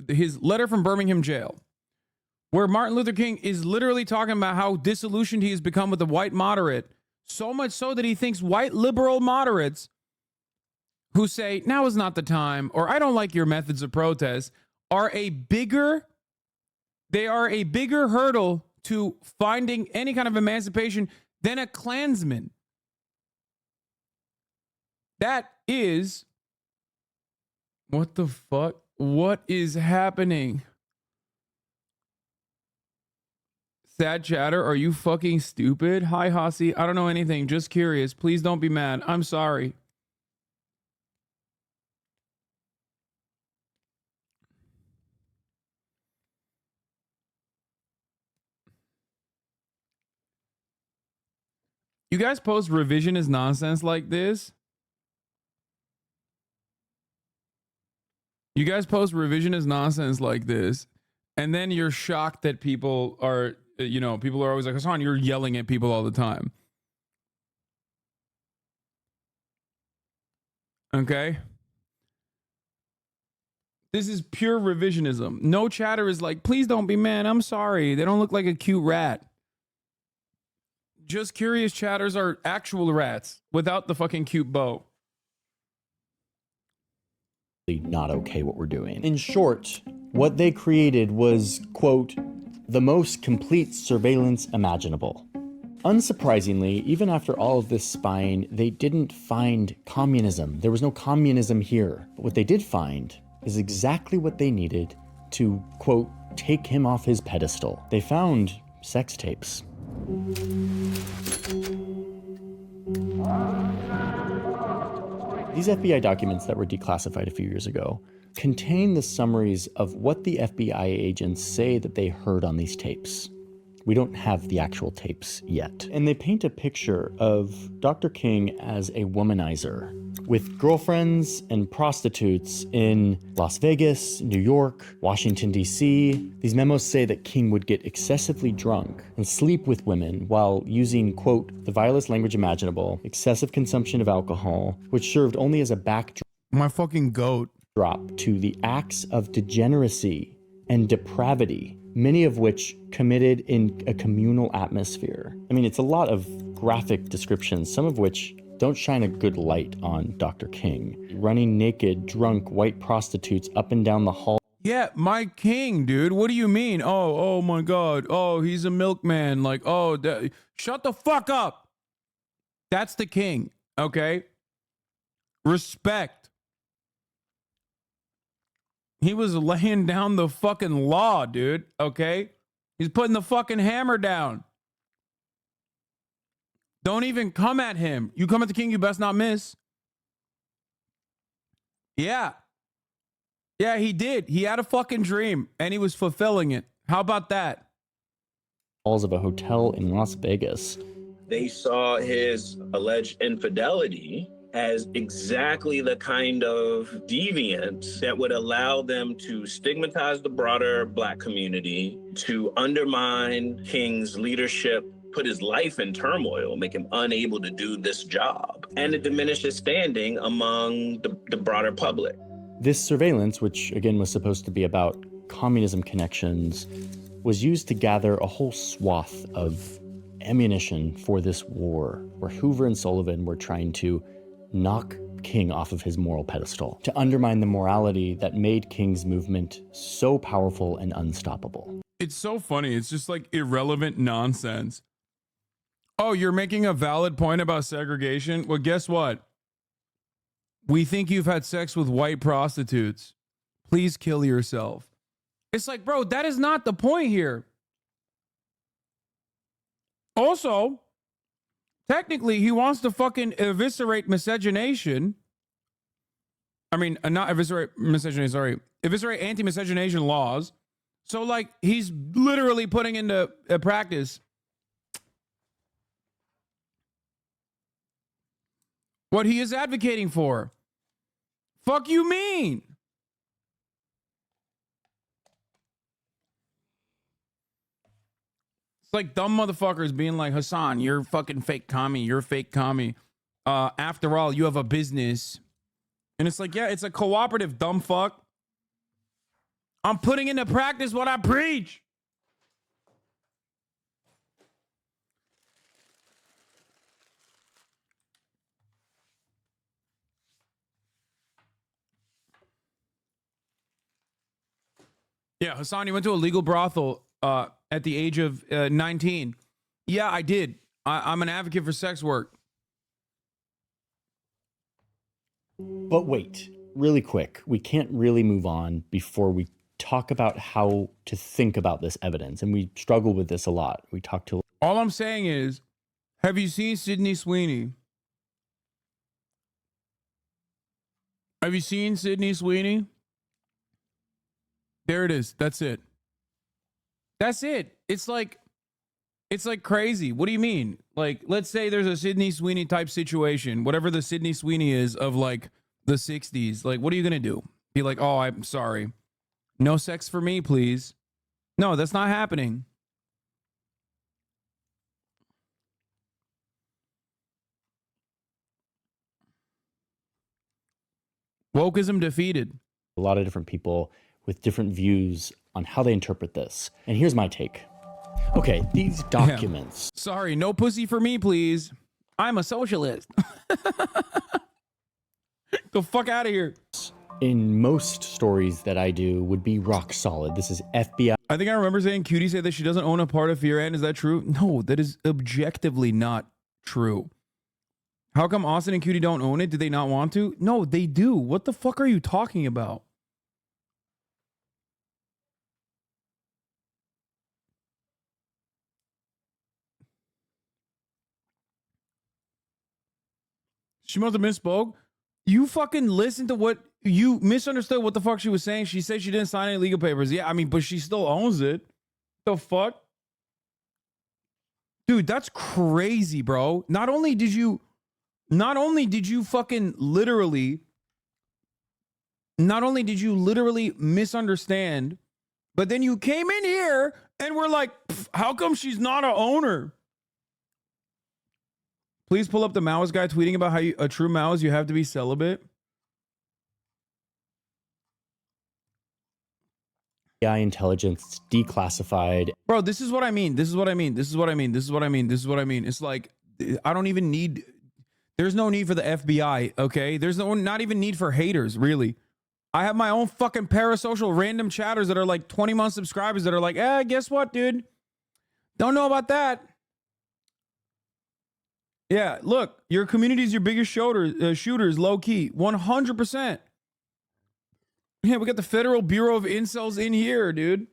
his letter from Birmingham jail, where Martin Luther King is literally talking about how disillusioned he has become with the white moderate, so much so that he thinks white liberal moderates who say, now is not the time, or I don't like your methods of protest, are a bigger hurdle to finding any kind of emancipation than a Klansman. That is... What the fuck? What is happening? Sad chatter, are you fucking stupid? Hi, Hasi. I don't know anything. Just curious. Please don't be mad. I'm sorry. You guys post revisionist nonsense like this? You guys post revisionist nonsense like this, and then you're shocked that people are, people are always like, Hasan, you're yelling at people all the time. Okay? This is pure revisionism. No chatter is like, please don't be mad. I'm sorry. They don't look like a cute rat. Just curious chatters are actual rats without the fucking cute bow. Not okay what we're doing. In short, what they created was, quote, the most complete surveillance imaginable. Unsurprisingly, even after all of this spying, they didn't find communism. There was no communism here. But what they did find is exactly what they needed to, quote, take him off his pedestal. They found sex tapes. These FBI documents that were declassified a few years ago contain the summaries of what the FBI agents say that they heard on these tapes. We don't have the actual tapes yet. And they paint a picture of Dr. King as a womanizer with girlfriends and prostitutes in Las Vegas, New York, Washington, D.C. These memos say that King would get excessively drunk and sleep with women while using, quote, the vilest language imaginable, excessive consumption of alcohol, which served only as a backdrop. My fucking goat. Drop to the acts of degeneracy and depravity, many of which committed in a communal atmosphere. I mean, it's a lot of graphic descriptions, some of which don't shine a good light on Dr. King. Running naked, drunk, white prostitutes up and down the hall. Yeah, my king, dude. What do you mean? Oh my God. Oh, he's a milkman. Like, shut the fuck up. That's the king, okay? Respect. He was laying down the fucking law, dude, okay? He's putting the fucking hammer down. Don't even come at him. You come at the king, you best not miss. Yeah. Yeah, he did. He had a fucking dream and he was fulfilling it. How about that? Halls of a hotel in Las Vegas. They saw his alleged infidelity as exactly the kind of deviance that would allow them to stigmatize the broader Black community, to undermine King's leadership, put his life in turmoil, make him unable to do this job, and to diminish his standing among the broader public. This surveillance, which again was supposed to be about communism connections, was used to gather a whole swath of ammunition for this war, where Hoover and Sullivan were trying to knock King off of his moral pedestal, to undermine the morality that made King's movement so powerful and unstoppable. It's so funny. It's just like irrelevant nonsense. Oh, you're making a valid point about segregation? Well, guess what? We think you've had sex with white prostitutes. Please kill yourself. It's like, bro, that is not the point here. Also, technically, he wants to fucking eviscerate miscegenation. I mean, not eviscerate miscegenation, sorry. Eviscerate anti-miscegenation laws. So, like, he's literally putting into practice what he is advocating for. Fuck you mean? It's like dumb motherfuckers being like, Hasan, you're fucking fake commie. You're a fake commie. After all, you have a business. And it's like, yeah, it's a cooperative, dumb fuck. I'm putting into practice what I preach. Yeah, Hasan, you went to a legal brothel at the age of 19. Yeah, I did. I'm an advocate for sex work. But wait, really quick, we can't really move on before we talk about how to think about this evidence. And we struggle with this a lot. We talk to... All I'm saying is, have you seen Sydney Sweeney? Have you seen Sydney Sweeney? There it is. That's it. That's it. It's like crazy. What do you mean? Like, let's say there's a Sydney Sweeney type situation, whatever the Sydney Sweeney is of like the 60s. Like, what are you going to do? Be like, oh, I'm sorry. No sex for me, please. No, that's not happening. Wokeism defeated. A lot of different people with different views on how they interpret this. And here's my take. Okay, these documents. Yeah. Sorry, no pussy for me, please. I'm a socialist. The fuck out of here. In most stories that I do would be rock solid. This is FBI. I think I remember saying Cutie said that she doesn't own a part of Fear End. Is that true? No, that is objectively not true. How come Austin and Cutie don't own it? Did they not want to? No, they do. What the fuck are you talking about? She must have misspoke. You fucking listened to what you misunderstood what the fuck she was saying. She said she didn't sign any legal papers. Yeah, I mean, but she still owns it. The fuck? Dude, that's crazy, bro. Not only did you fucking literally misunderstand, but then you came in here and were like, how come she's not a owner? Please pull up the Maoist guy tweeting about how a true Maoist, you have to be celibate. AI intelligence declassified. Bro, this is what I mean. This is what I mean. This is what I mean. This is what I mean. This is what I mean. It's like, I don't even need, there's no need for the FBI, okay? There's not even need for haters, really. I have my own fucking parasocial random chatters that are like 20-month subscribers that are like, guess what, dude? Don't know about that. Yeah, look, your community's your biggest shooters, low key, 100%. Yeah, we got the Federal Bureau of Incels in here, dude.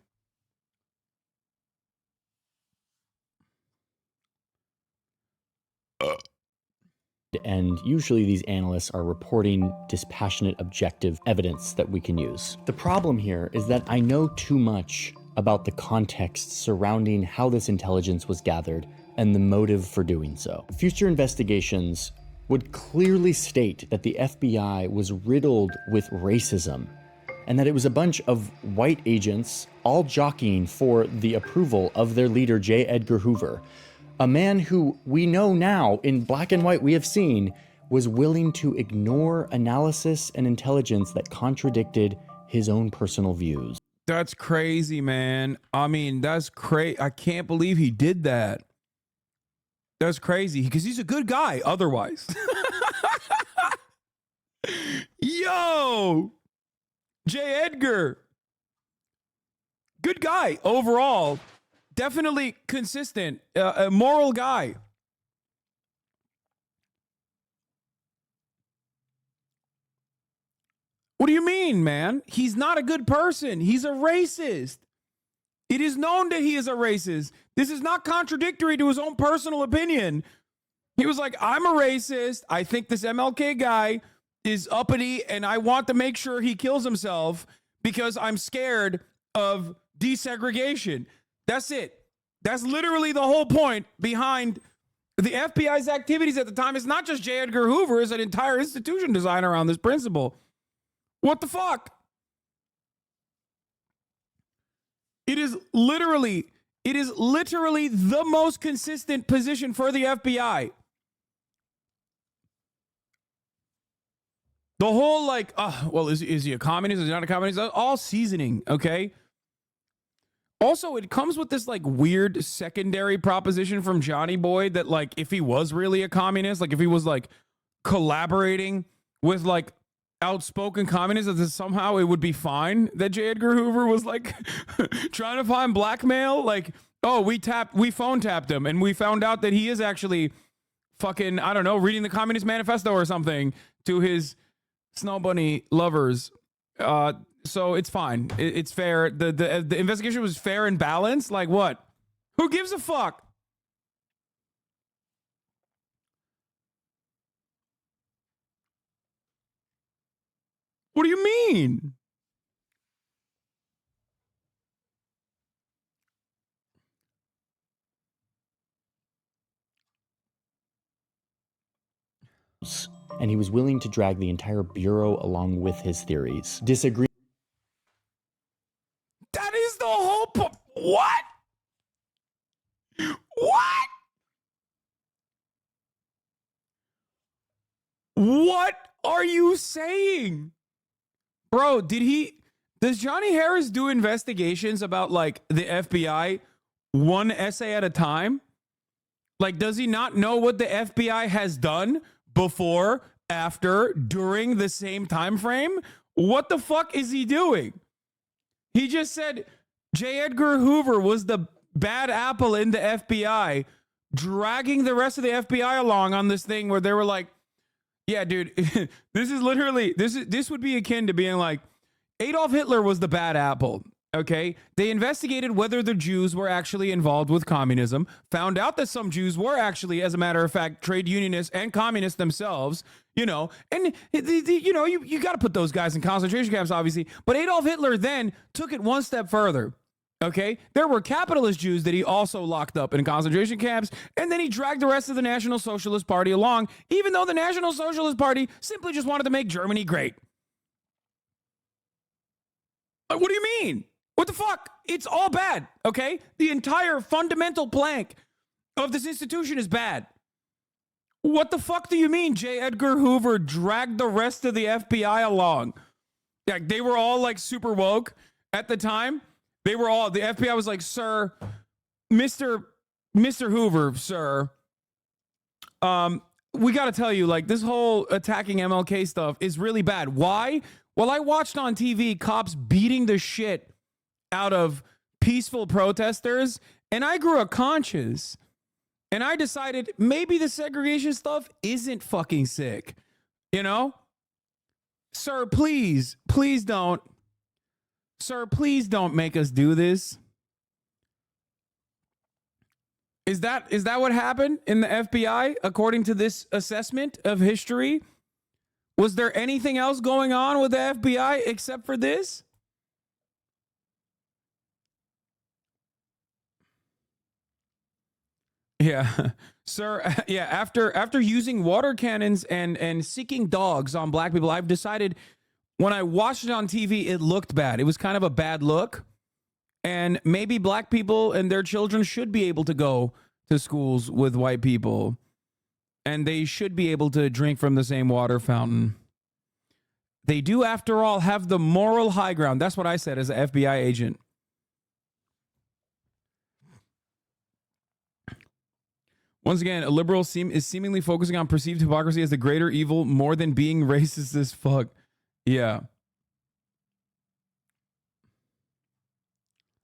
And usually these analysts are reporting dispassionate, objective evidence that we can use. The problem here is that I know too much about the context surrounding how this intelligence was gathered and the motive for doing so. Future investigations would clearly state that the FBI was riddled with racism and that it was a bunch of white agents all jockeying for the approval of their leader, J. Edgar Hoover, a man who we know now in black and white we have seen was willing to ignore analysis and intelligence that contradicted his own personal views. That's crazy, man. I mean, that's crazy. I can't believe he did that. That's crazy because he's a good guy otherwise. Yo, J. Edgar. Good guy overall. Definitely consistent. A moral guy. What do you mean, man? He's not a good person. He's a racist. It is known that he is a racist. This is not contradictory to his own personal opinion. He was like, I'm a racist. I think this MLK guy is uppity and I want to make sure he kills himself because I'm scared of desegregation. That's it. That's literally the whole point behind the FBI's activities at the time. It's not just J. Edgar Hoover, it's an entire institution designed around this principle. What the fuck? It is literally the most consistent position for the FBI. The whole like, well, is he a communist? Is he not a communist? All seasoning, okay? Also, it comes with this like weird secondary proposition from Johnny Boy that like if he was really a communist, like if he was like collaborating with like outspoken communists, that somehow it would be fine that J. Edgar Hoover was like trying to find blackmail. Like, oh, we phone tapped him and we found out that he is actually fucking, I don't know, reading the Communist Manifesto or something to his Snow Bunny lovers. So it's fine. It's fair. The investigation was fair and balanced. Like what? Who gives a fuck? What do you mean? And he was willing to drag the entire Bureau along with his theories. Disagree. That is the whole point. What? What? What are you saying? Bro, does Johnny Harris do investigations about like the FBI one essay at a time? Like, does he not know what the FBI has done before, after, during the same time frame? What the fuck is he doing? He just said J. Edgar Hoover was the bad apple in the FBI, dragging the rest of the FBI along on this thing where they were like, yeah, dude, this is literally, this would be akin to being like, Adolf Hitler was the bad apple, okay? They investigated whether the Jews were actually involved with communism, found out that some Jews were actually, as a matter of fact, trade unionists and communists themselves, you know, and, you got to put those guys in concentration camps, obviously, but Adolf Hitler then took it one step further. Okay, there were capitalist Jews that he also locked up in concentration camps, and then he dragged the rest of the National Socialist Party along, even though the National Socialist Party simply just wanted to make Germany great. What do you mean? What the fuck? It's all bad, okay? The entire fundamental plank of this institution is bad. What the fuck do you mean J. Edgar Hoover dragged the rest of the FBI along? Yeah, they were all like super woke at the time. They were all, the FBI was like, sir, Mr. Hoover, sir, we got to tell you, like, this whole attacking MLK stuff is really bad. Why? Well, I watched on TV cops beating the shit out of peaceful protesters, and I grew a conscience, and I decided maybe the segregation stuff isn't fucking sick, you know? Sir, please don't. Sir, please don't make us do this. Is that what happened in the FBI according to this assessment of history? Was there anything else going on with the FBI except for this? Yeah, sir. Yeah, after using water cannons and seeking dogs on black people, I've decided when I watched it on TV, it looked bad. It was kind of a bad look. And maybe black people and their children should be able to go to schools with white people. And they should be able to drink from the same water fountain. They do, after all, have the moral high ground. That's what I said as an FBI agent. Once again, a liberal is seemingly focusing on perceived hypocrisy as the greater evil more than being racist as fuck. Yeah.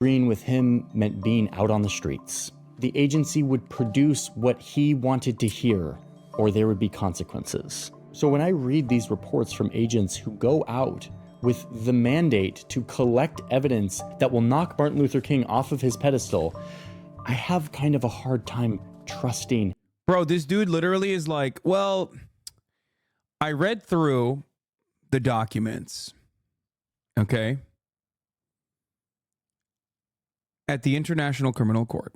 Agreeing with him meant being out on the streets. The agency would produce what he wanted to hear, or there would be consequences. So when I read these reports from agents who go out with the mandate to collect evidence that will knock Martin Luther King off of his pedestal, I have kind of a hard time trusting. Bro, this dude literally is like, well, I read through the documents, okay, at the International Criminal Court.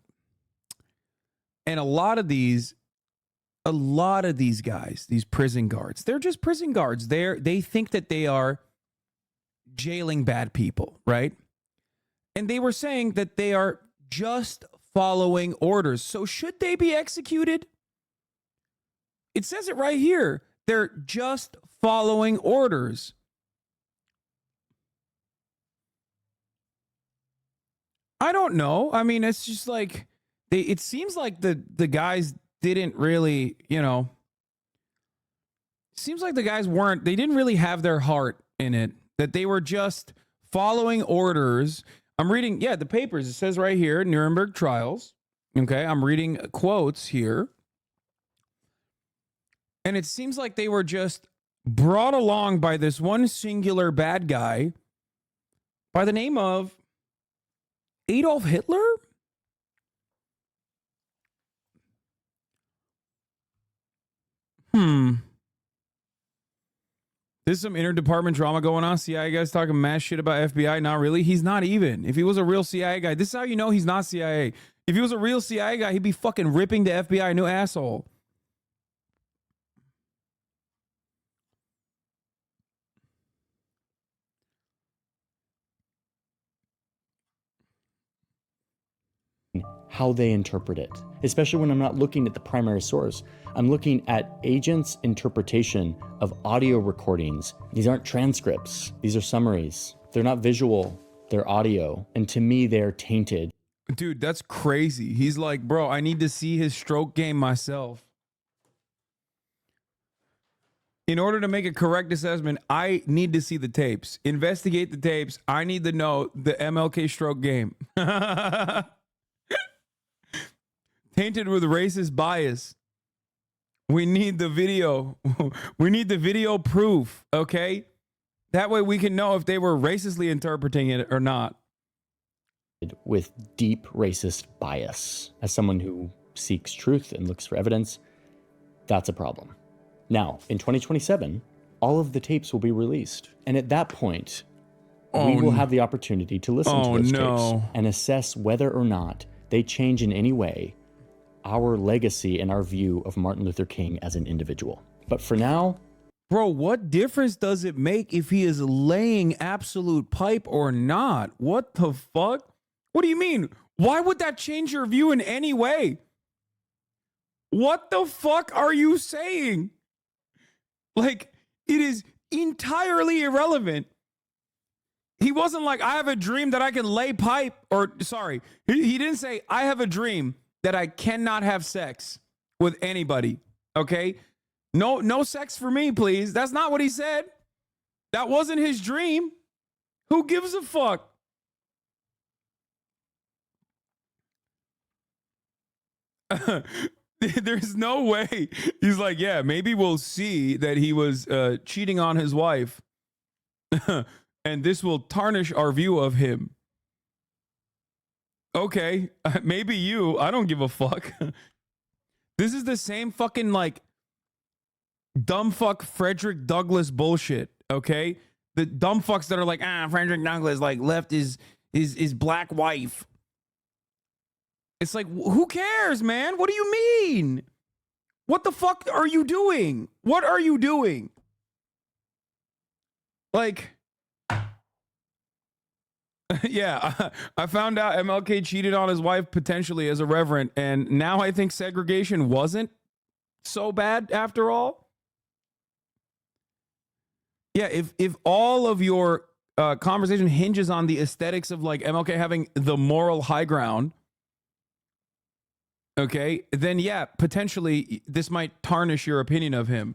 And a lot of these guys, these prison guards, they're just prison guards. They think that they are jailing bad people, right? And they were saying that they are just following orders. So should they be executed? It says it right here. They're just following orders. I don't know. I mean, it's just like it seems like the guys didn't really, seems like the guys they didn't really have their heart in it, that they were just following orders. I'm reading, the papers. It says right here, Nuremberg trials. Okay, I'm reading quotes here. And it seems like they were just brought along by this one singular bad guy by the name of Adolf Hitler? There's some interdepartment drama going on. CIA guys talking mad shit about FBI. Not really. He's not even. If he was a real CIA guy, this is how you know he's not CIA. If he was a real CIA guy, he'd be fucking ripping the FBI a new asshole. How they interpret it, especially when I'm not looking at the primary source. I'm looking at agents' interpretation of audio recordings. These aren't transcripts. These are summaries. They're not visual. They're audio. And to me, they're tainted. Dude, that's crazy. He's like, bro, I need to see his stroke game myself. In order to make a correct assessment, I need to see the tapes. Investigate the tapes. I need to know the MLK stroke game. Tainted with racist bias. We need the video. We need the video proof, okay? That way we can know if they were racistly interpreting it or not. With deep racist bias. As someone who seeks truth and looks for evidence, that's a problem. Now, in 2027, all of the tapes will be released. And at that point, we will have the opportunity to listen to those tapes and assess whether or not they change in any way our legacy and our view of Martin Luther King as an individual. But for now, bro, what difference does it make if he is laying absolute pipe or not? What the fuck? What do you mean? Why would that change your view in any way? What the fuck are you saying? Like, it is entirely irrelevant. He wasn't like, I have a dream that I can lay pipe, or sorry, he didn't say, I have a dream that I cannot have sex with anybody. Okay? No sex for me, please. That's not what he said. That wasn't his dream. Who gives a fuck? There's no way. He's like, yeah, maybe we'll see that he was cheating on his wife. And this will tarnish our view of him. Okay, maybe you. I don't give a fuck. This is the same fucking like dumb fuck Frederick Douglass bullshit. Okay, the dumb fucks that are like, Frederick Douglass like left his black wife. It's like, who cares, man? What do you mean? What the fuck are you doing? What are you doing? Like, yeah, I found out MLK cheated on his wife potentially as a reverend, and now I think segregation wasn't so bad after all. Yeah, if all of your conversation hinges on the aesthetics of like MLK having the moral high ground, okay, then yeah, potentially this might tarnish your opinion of him.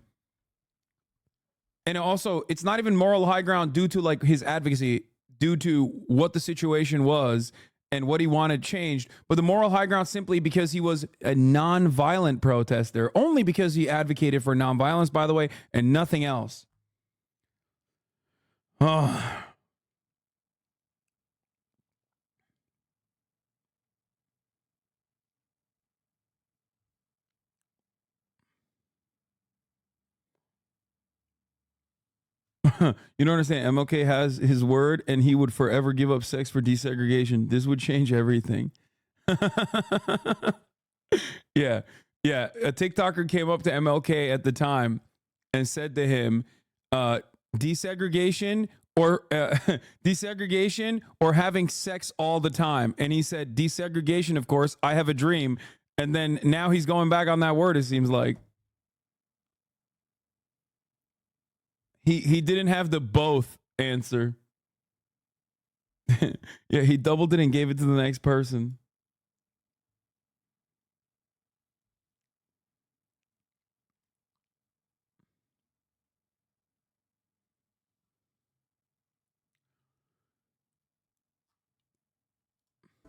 And also, it's not even moral high ground due to like his advocacy, due to what the situation was and what he wanted changed, but the moral high ground simply because he was a non-violent protester, only because he advocated for non-violence, by the way, and nothing else. Oh. You don't understand. MLK has his word and he would forever give up sex for desegregation. This would change everything. Yeah. Yeah. A TikToker came up to MLK at the time and said to him, desegregation or desegregation or having sex all the time. And he said, desegregation, of course, I have a dream. And then now he's going back on that word, it seems like. He didn't have the both answer. Yeah, he doubled it and gave it to the next person.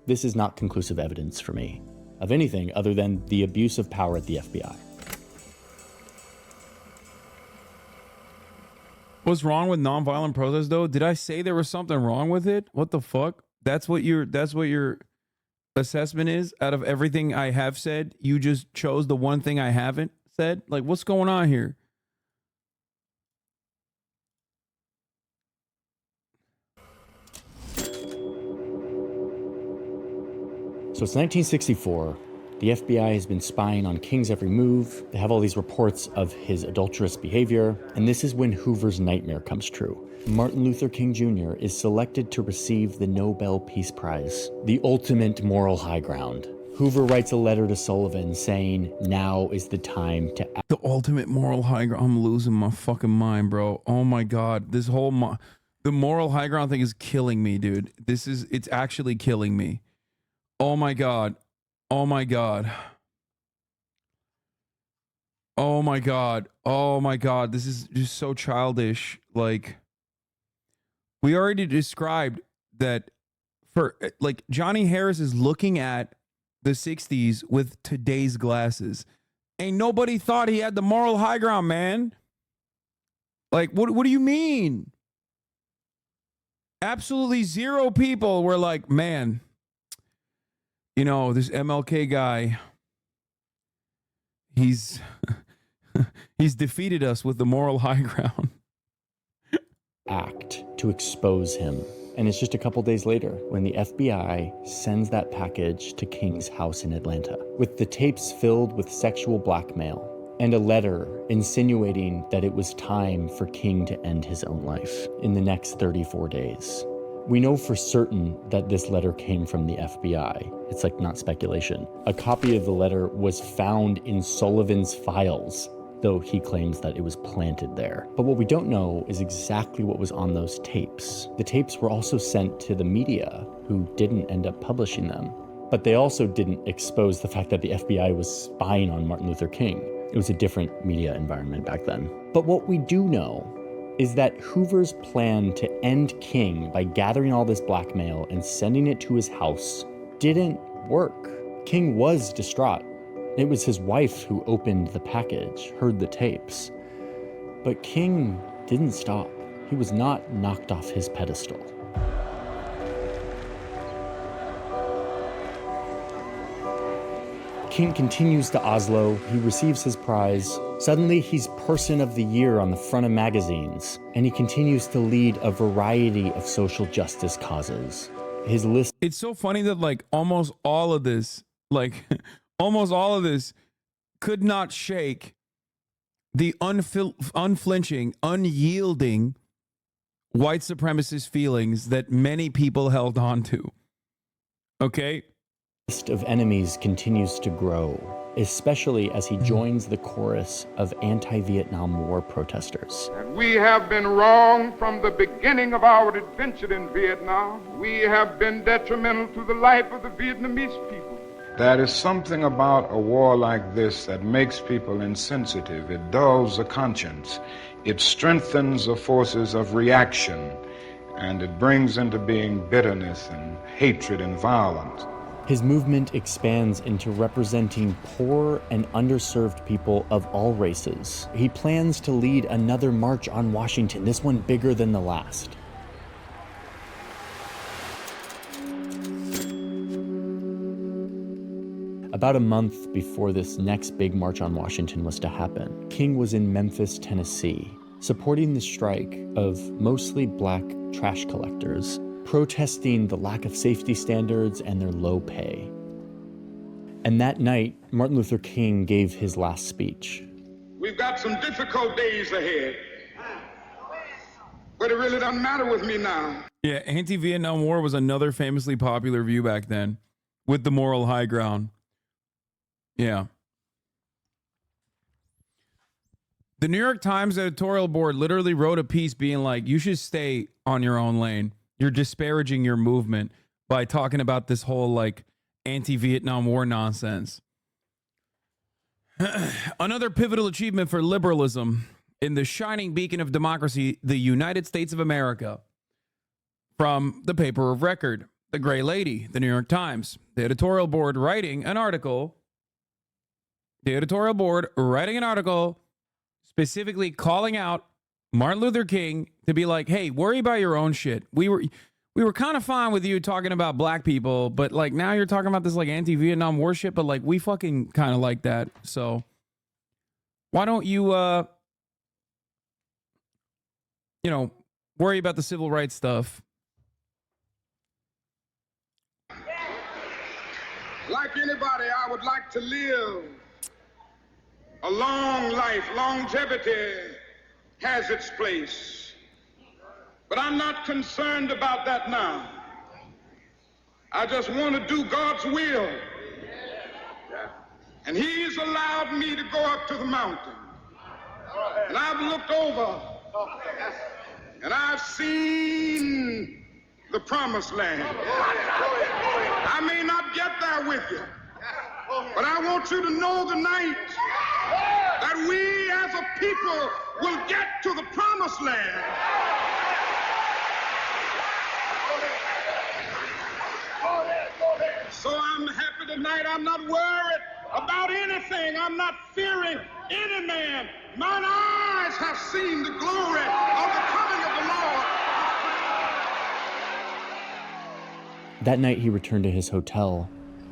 This is not conclusive evidence for me of anything other than the abuse of power at the FBI. What's wrong with nonviolent protest though? Did I say there was something wrong with it? What the fuck? That's what your assessment is out of everything I have said? You just chose the one thing I haven't said? Like, what's going on here? So it's 1964. The FBI has been spying on King's every move. They have all these reports of his adulterous behavior. And this is when Hoover's nightmare comes true. Martin Luther King Jr. is selected to receive the Nobel Peace Prize, the ultimate moral high ground. Hoover writes a letter to Sullivan saying, now is the time to act. The ultimate moral high ground. I'm losing my fucking mind, bro. Oh my God. This whole, the moral high ground thing is killing me, dude. It's actually killing me. Oh my God. Oh my God. Oh my God. Oh my God. This is just so childish. Like, we already described that for like Johnny Harris is looking at the 60s with today's glasses. Ain't nobody thought he had the moral high ground, man. Like, what do you mean? Absolutely zero people were like, man, you know, this MLK guy, he's defeated us with the moral high ground. Act to expose him. And it's just a couple days later when the FBI sends that package to King's house in Atlanta with the tapes filled with sexual blackmail and a letter insinuating that it was time for King to end his own life in the next 34 days. We know for certain that this letter came from the FBI. It's like not speculation. A copy of the letter was found in Sullivan's files, though he claims that it was planted there. But what we don't know is exactly what was on those tapes. The tapes were also sent to the media, who didn't end up publishing them. But they also didn't expose the fact that the FBI was spying on Martin Luther King. It was a different media environment back then. But what we do know is that Hoover's plan to end King by gathering all this blackmail and sending it to his house didn't work. King was distraught. It was his wife who opened the package, heard the tapes. But King didn't stop. He was not knocked off his pedestal. King continues to Oslo. He receives his prize. Suddenly, he's Person of the Year on the front of magazines, and he continues to lead a variety of social justice causes. His list. It's so funny that like almost all of this could not shake the unflinching, unyielding white supremacist feelings that many people held on to. Okay? The list of enemies continues to grow, especially as he joins the chorus of anti-Vietnam War protesters. And we have been wrong from the beginning of our adventure in Vietnam. We have been detrimental to the life of the Vietnamese people. There is something about a war like this that makes people insensitive. It dulls the conscience. It strengthens the forces of reaction, and it brings into being bitterness and hatred and violence. His movement expands into representing poor and underserved people of all races. He plans to lead another march on Washington, this one bigger than the last. About a month before this next big march on Washington was to happen, King was in Memphis, Tennessee, supporting the strike of mostly black trash collectors, protesting the lack of safety standards and their low pay. And that night, Martin Luther King gave his last speech. We've got some difficult days ahead, but it really doesn't matter with me now. Yeah, anti-Vietnam War was another famously popular view back then, with the moral high ground. Yeah. The New York Times editorial board literally wrote a piece being like, you should stay on your own lane. You're disparaging your movement by talking about this whole like anti-Vietnam War nonsense. Another pivotal achievement for liberalism in the shining beacon of democracy, the United States of America. From the paper of record, the Gray Lady, the New York Times, the editorial board writing an article specifically calling out Martin Luther King to be like, hey, worry about your own shit. We were kind of fine with you talking about black people, but like now you're talking about this like anti-Vietnam War shit, but like we fucking kind of like that. So why don't you, worry about the civil rights stuff? Like anybody, I would like to live a long life. Longevity has its place. But I'm not concerned about that now. I just want to do God's will. And He's allowed me to go up to the mountain. And I've looked over and I've seen the promised land. I may not get there with you, but I want you to know tonight that we as a people will get to the promised land. So I'm happy tonight. I'm not worried about anything. I'm not fearing any man. Mine eyes have seen the glory of the coming of the Lord. That night he returned to his hotel,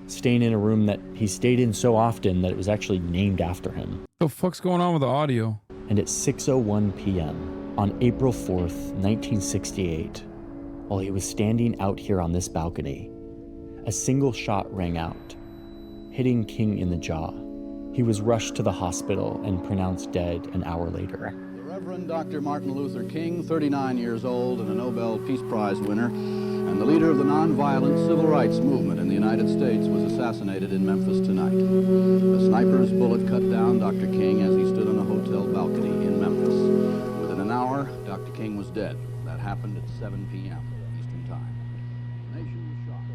staying in a room that he stayed in so often that it was actually named after him. What the fuck's going on with the audio? And at 6:01 p.m. on April 4th, 1968, while he was standing out here on this balcony, a single shot rang out, hitting King in the jaw. He was rushed to the hospital and pronounced dead an hour later. The Reverend Dr. Martin Luther King, 39 years old and a Nobel Peace Prize winner, and the leader of the nonviolent civil rights movement in the United States, was assassinated in Memphis tonight. A sniper's bullet cut down Dr. King as he stood on a hotel balcony in Memphis. Within an hour, Dr. King was dead. That happened at 7 p.m. Eastern Time. The nation was shocked.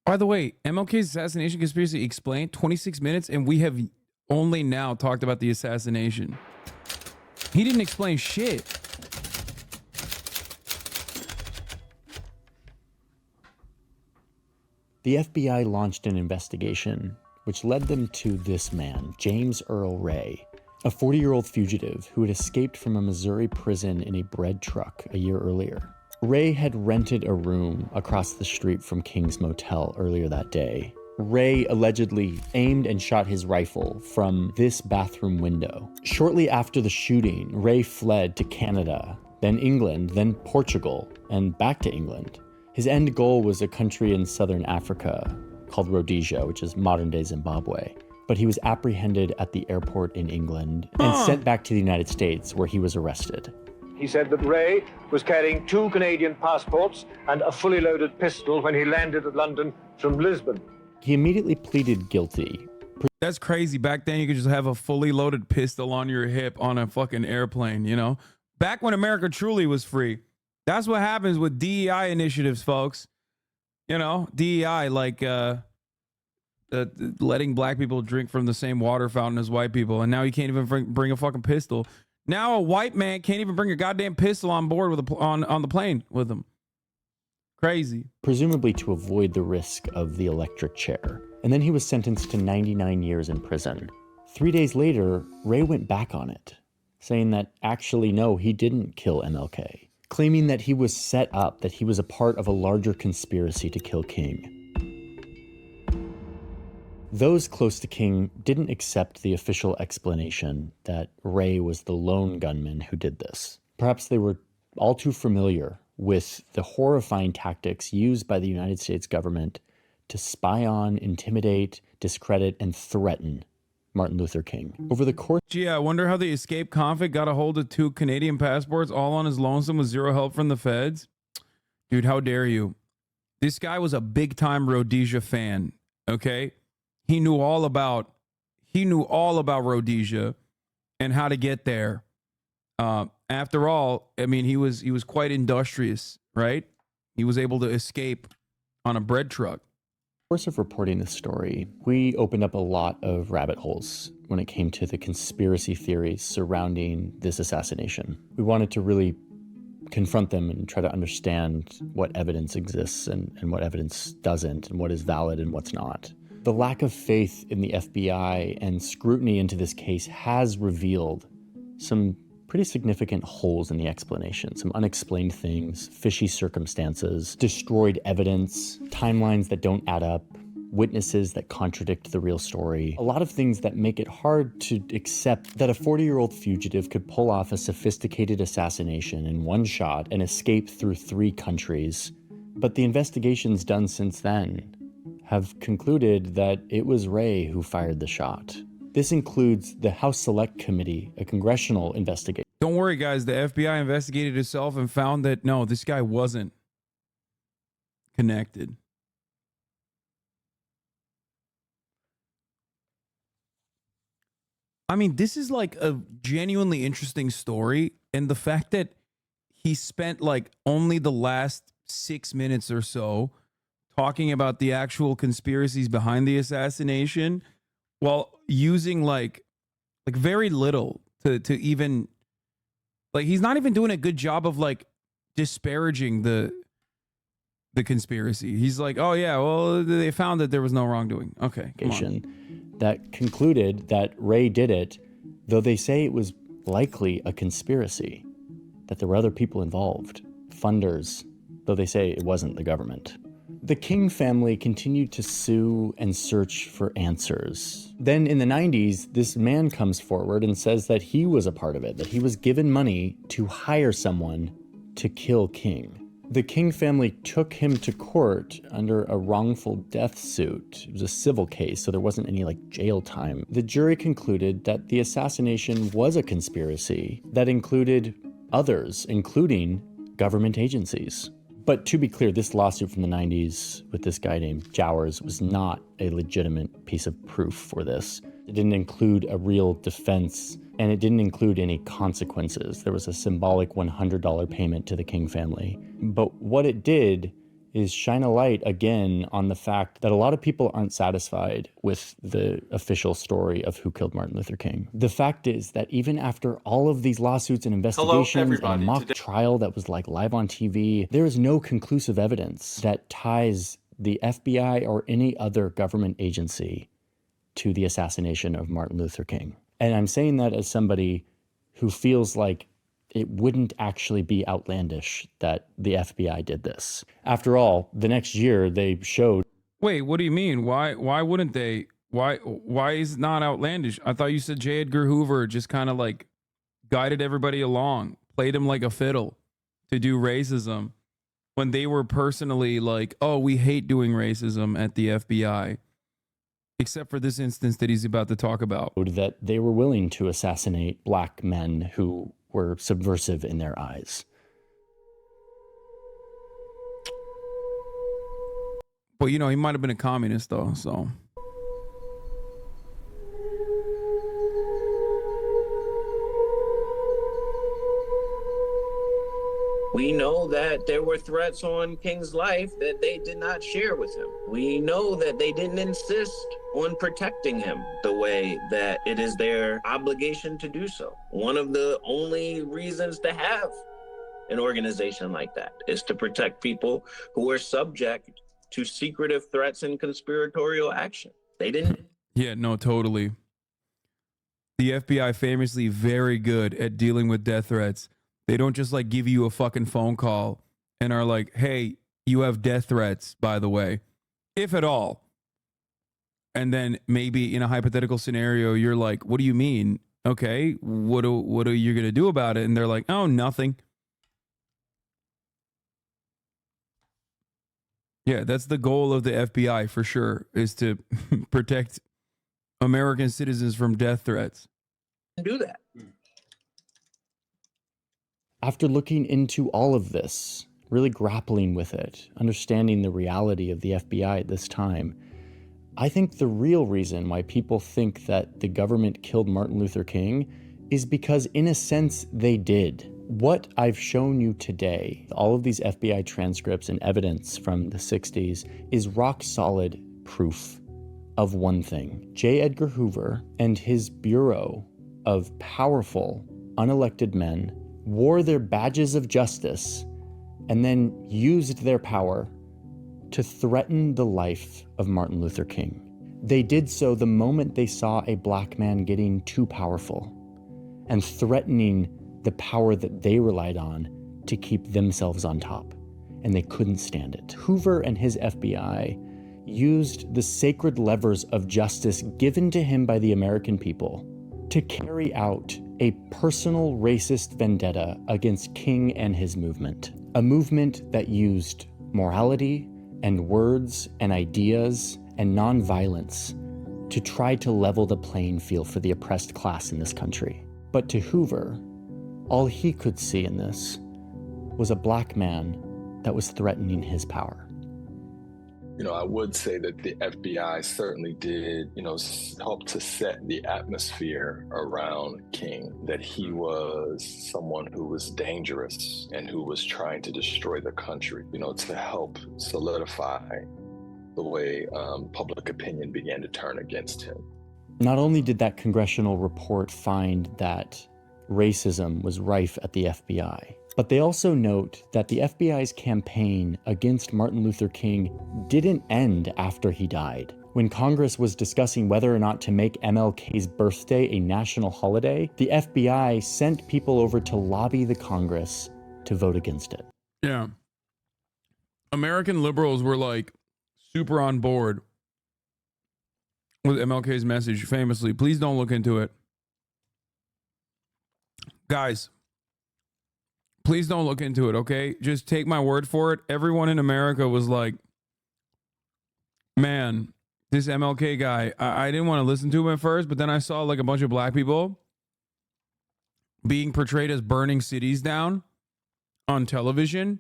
By the way, MLK's assassination conspiracy explained 26 minutes, and we have only now talked about the assassination. He didn't explain shit. The FBI launched an investigation, which led them to this man, James Earl Ray, a 40-year-old fugitive who had escaped from a Missouri prison in a bread truck a year earlier. Ray had rented a room across the street from King's Motel earlier that day. Ray allegedly aimed and shot his rifle from this bathroom window. Shortly after the shooting, Ray fled to Canada, then England, then Portugal, and back to England. His end goal was a country in southern Africa called Rhodesia, which is modern-day Zimbabwe. But he was apprehended at the airport in England and sent back to the United States, where he was arrested. He said that Ray was carrying 2 Canadian passports and a fully loaded pistol when he landed at London from Lisbon. He immediately pleaded guilty. That's crazy. Back then, you could just have a fully loaded pistol on your hip on a fucking airplane, you know? Back when America truly was free. That's what happens with DEI initiatives, folks. You know, DEI, like letting black people drink from the same water fountain as white people. And now you can't even bring a fucking pistol. Now a white man can't even bring a goddamn pistol on board with on the plane with him. Crazy. Presumably to avoid the risk of the electric chair. And then he was sentenced to 99 years in prison. 3 days later, Ray went back on it, saying that actually, no, he didn't kill MLK, claiming that he was set up, that he was a part of a larger conspiracy to kill King. Those close to King didn't accept the official explanation that Ray was the lone gunman who did this. Perhaps they were all too familiar with the horrifying tactics used by the United States government to spy on, intimidate, discredit, and threaten Martin Luther King. Over the course... Gee, I wonder how the escaped convict got a hold of 2 Canadian passports all on his lonesome with zero help from the feds. Dude, how dare you? This guy was a big-time Rhodesia fan, okay? He knew all about Rhodesia and how to get there. After all, I mean, he was quite industrious, right? He was able to escape on a bread truck. In the course of reporting this story, we opened up a lot of rabbit holes when it came to the conspiracy theories surrounding this assassination. We wanted to really confront them and try to understand what evidence exists and what evidence doesn't, and what is valid and what's not. The lack of faith in the FBI and scrutiny into this case has revealed some pretty significant holes in the explanation, some unexplained things, fishy circumstances, destroyed evidence, timelines that don't add up, witnesses that contradict the real story. A lot of things that make it hard to accept that a 40-year-old fugitive could pull off a sophisticated assassination in one shot and escape through 3 countries. But the investigations done since then have concluded that it was Ray who fired the shot. This includes the House Select Committee, a congressional investigation. Don't worry, guys. The FBI investigated itself and found that, no, this guy wasn't connected. I mean, this is like a genuinely interesting story. And the fact that he spent like only the last 6 minutes or so talking about the actual conspiracies behind the assassination while using like very little to even, like, he's not even doing a good job of like disparaging the conspiracy. He's like, oh yeah, well, they found that there was no wrongdoing. Okay, come on. That concluded that Ray did it, though they say it was likely a conspiracy, that there were other people involved, funders, though they say it wasn't the government. The King family continued to sue and search for answers. Then in the 90s, this man comes forward and says that he was a part of it, that he was given money to hire someone to kill King. The King family took him to court under a wrongful death suit. It was a civil case, so there wasn't any like jail time. The jury concluded that the assassination was a conspiracy that included others, including government agencies. But to be clear, this lawsuit from the 90s with this guy named Jowers was not a legitimate piece of proof for this. It didn't include a real defense, and it didn't include any consequences. There was a symbolic $100 payment to the King family. But what it did is shine a light again on the fact that a lot of people aren't satisfied with the official story of who killed Martin Luther King. The fact is that even after all of these lawsuits and investigations and a mock trial that was like live on TV, there is no conclusive evidence that ties the FBI or any other government agency to the assassination of Martin Luther King. And I'm saying that as somebody who feels like it wouldn't actually be outlandish that the FBI did this. After all, the next year they showed. Wait, what do you mean? Why wouldn't they? Why is it not outlandish? I thought you said J. Edgar Hoover just kind of like guided everybody along, played him like a fiddle to do racism when they were personally like, oh, we hate doing racism at the FBI, except for this instance that he's about to talk about. That they were willing to assassinate black men who were subversive in their eyes. But, you know, he might have been a communist, though, so. We know that there were threats on King's life that they did not share with him. We know that they didn't insist on protecting him the way that it is their obligation to do so. One of the only reasons to have an organization like that is to protect people who are subject to secretive threats and conspiratorial action. They didn't. Yeah, no, totally. The FBI famously very good at dealing with death threats. They don't just like give you a fucking phone call and are like, hey, you have death threats, by the way, if at all. And then maybe in a hypothetical scenario, you're like, what do you mean? Okay, what are you going to do about it? And they're like, oh, nothing. Yeah, that's the goal of the FBI for sure, is to protect American citizens from death threats. Do that. After looking into all of this, really grappling with it, understanding the reality of the FBI at this time, I think the real reason why people think that the government killed Martin Luther King is because, in a sense, they did. What I've shown you today, all of these FBI transcripts and evidence from the 60s, is rock solid proof of one thing. J. Edgar Hoover and his bureau of powerful, unelected men wore their badges of justice and then used their power to threaten the life of Martin Luther King. They did so the moment they saw a black man getting too powerful and threatening the power that they relied on to keep themselves on top, and they couldn't stand it. Hoover and his FBI used the sacred levers of justice given to him by the American people to carry out a personal racist vendetta against King and his movement. A movement that used morality and words and ideas and nonviolence to try to level the playing field for the oppressed class in this country. But to Hoover, all he could see in this was a black man that was threatening his power. You know, I would say that the FBI certainly did, help to set the atmosphere around King, that he was someone who was dangerous and who was trying to destroy the country, to help solidify the way public opinion began to turn against him. Not only did that congressional report find that racism was rife at the FBI, but they also note that the FBI's campaign against Martin Luther King didn't end after he died. When Congress was discussing whether or not to make MLK's birthday a national holiday, the FBI sent people over to lobby the Congress to vote against it. Yeah. American liberals were like super on board with MLK's message, famously. Please don't look into it. Guys, please don't look into it, okay? Just take my word for it. Everyone in America was like, man, this MLK guy, I didn't want to listen to him at first, but then I saw like a bunch of black people being portrayed as burning cities down on television,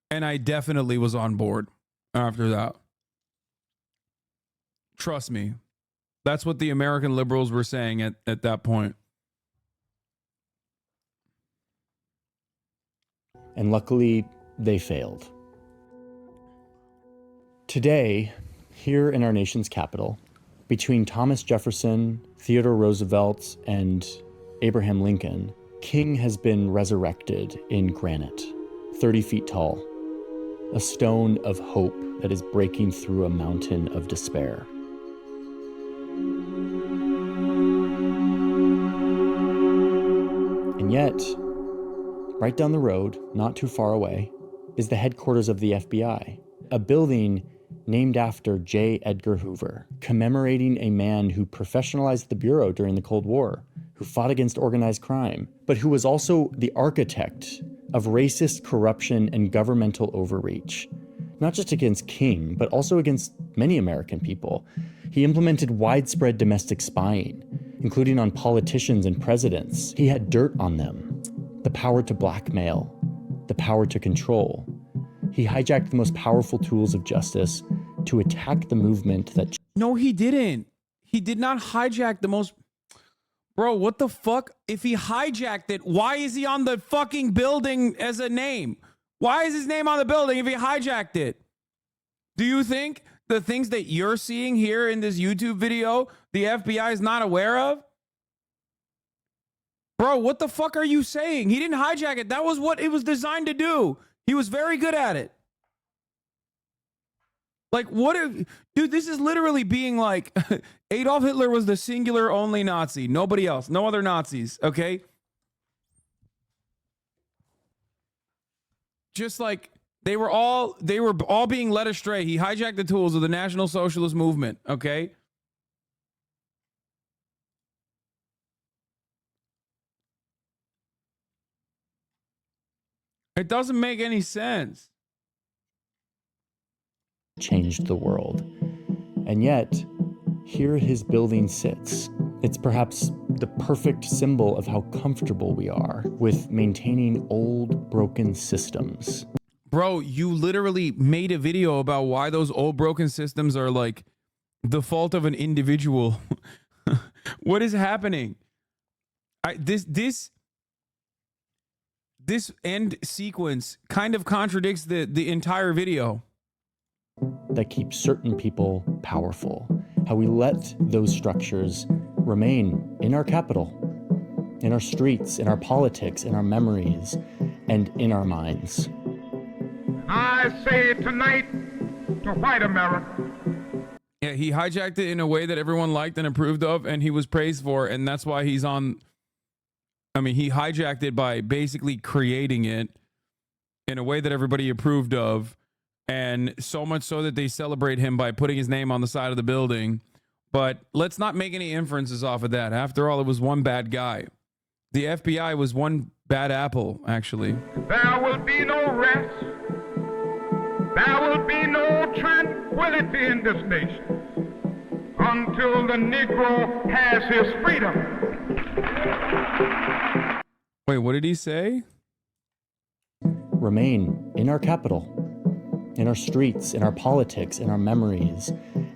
and I definitely was on board after that. Trust me. That's what the American liberals were saying at that point. And luckily, they failed. Today, here in our nation's capital, between Thomas Jefferson, Theodore Roosevelt, and Abraham Lincoln, King has been resurrected in granite, 30 feet tall, a stone of hope that is breaking through a mountain of despair. And yet, Right down the road, not too far away, is the headquarters of the FBI, a building named after J. Edgar Hoover, commemorating a man who professionalized the Bureau during the Cold War, who fought against organized crime, but who was also the architect of racist corruption and governmental overreach, not just against King, but also against many American people. He implemented widespread domestic spying, including on politicians and presidents. He had dirt on them, the power to blackmail, the power to control. He hijacked the most powerful tools of justice to attack the movement that... No, he didn't. He did not hijack the most... Bro, what the fuck? If he hijacked it, why is he on the fucking building as a name? Why is his name on the building if he hijacked it? Do you think the things that you're seeing here in this YouTube video, the FBI is not aware of? Bro, what the fuck are you saying? He didn't hijack it. That was what it was designed to do. He was very good at it. Like, what if, dude, this is literally being like, Adolf Hitler was the singular only Nazi. Nobody else. No other Nazis, okay? Just like they were all being led astray. He hijacked the tools of the National Socialist movement, okay? It doesn't make any sense. Changed the world. And yet, here his building sits. It's perhaps the perfect symbol of how comfortable we are with maintaining old, broken systems. Bro, you literally made a video about why those old broken systems are like the fault of an individual. What is happening? This end sequence kind of contradicts the entire video. That keeps certain people powerful. How we let those structures remain in our capital, in our streets, in our politics, in our memories, and in our minds. I say tonight to white America. Yeah, he hijacked it in a way that everyone liked and approved of, and he was praised for, and that's why he's on... I mean, he hijacked it by basically creating it in a way that everybody approved of, and so much so that they celebrate him by putting his name on the side of the building. But let's not make any inferences off of that. After all, it was one bad guy. The FBI was one bad apple, actually. There will be no rest. There will be no tranquility in this nation until the Negro has his freedom. Wait, what did he say? Remain in our capital, in our streets, in our politics, in our memories,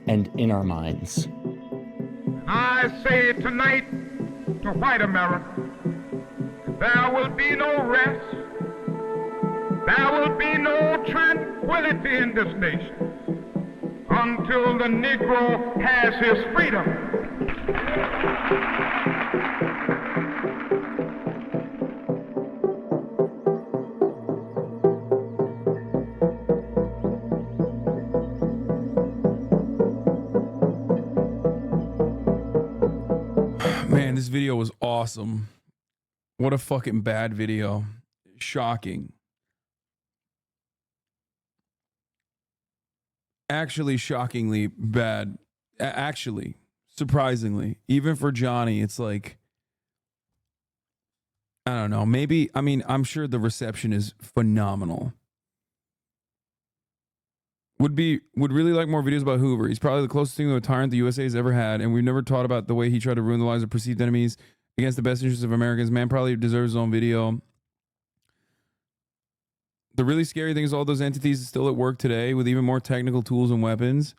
and in our minds. I say tonight to white America, there will be no rest. There will be no tranquility in this nation until the Negro has his freedom. Man, this video was awesome. What a fucking bad video. Shocking. Actually shockingly bad. Actually, surprisingly. Even for Johnny, it's like, I don't know. Maybe, I mean, I'm sure the reception is phenomenal. Would really like more videos about Hoover. He's probably the closest thing to a tyrant the USA has ever had, and we've never taught about the way he tried to ruin the lives of perceived enemies against the best interests of Americans. Man probably deserves his own video. The really scary thing is all those entities are still at work today with even more technical tools and weapons.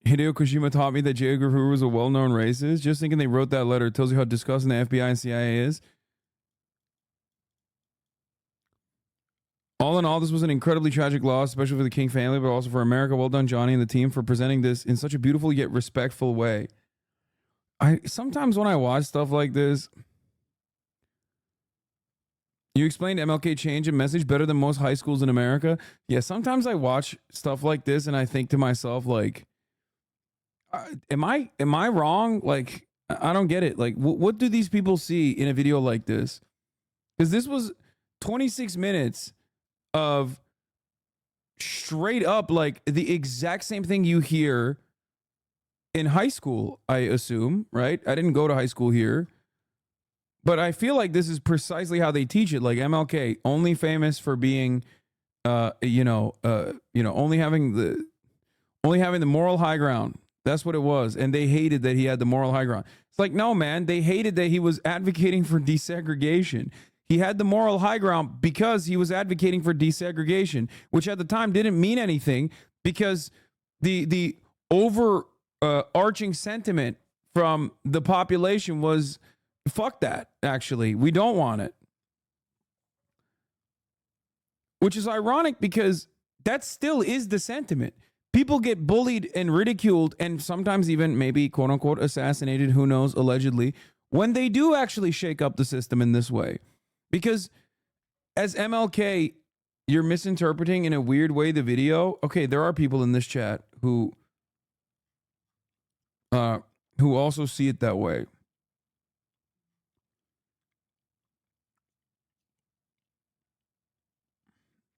Hideo Kojima taught me that J. Edgar Hoover was a well-known racist. Just thinking they wrote that letter tells you how disgusting the FBI and CIA is. All in all, this was an incredibly tragic loss, especially for the King family, but also for America. Well done, Johnny and the team, for presenting this in such a beautiful yet respectful way. Sometimes when I watch stuff like this, you explained MLK change and message better than most high schools in America. Yeah, sometimes I watch stuff like this and I think to myself, like, am I wrong? Like, I don't get it. Like, what do these people see in a video like this? Because this was 26 minutes of straight up like the exact same thing you hear in high school, I assume, right? I didn't go to high school here. But I feel like this is precisely how they teach it. Like MLK, only famous for being, only having the moral high ground. That's what it was. And they hated that he had the moral high ground. It's like, no, man, they hated that he was advocating for desegregation. He had the moral high ground because he was advocating for desegregation, which at the time didn't mean anything because the overarching sentiment from the population was, fuck that, actually. We don't want it. Which is ironic because that still is the sentiment. People get bullied and ridiculed and sometimes even maybe quote unquote assassinated, who knows, allegedly, when they do actually shake up the system in this way. Because as MLK, you're misinterpreting in a weird way the video. Okay, there are people in this chat who also see it that way.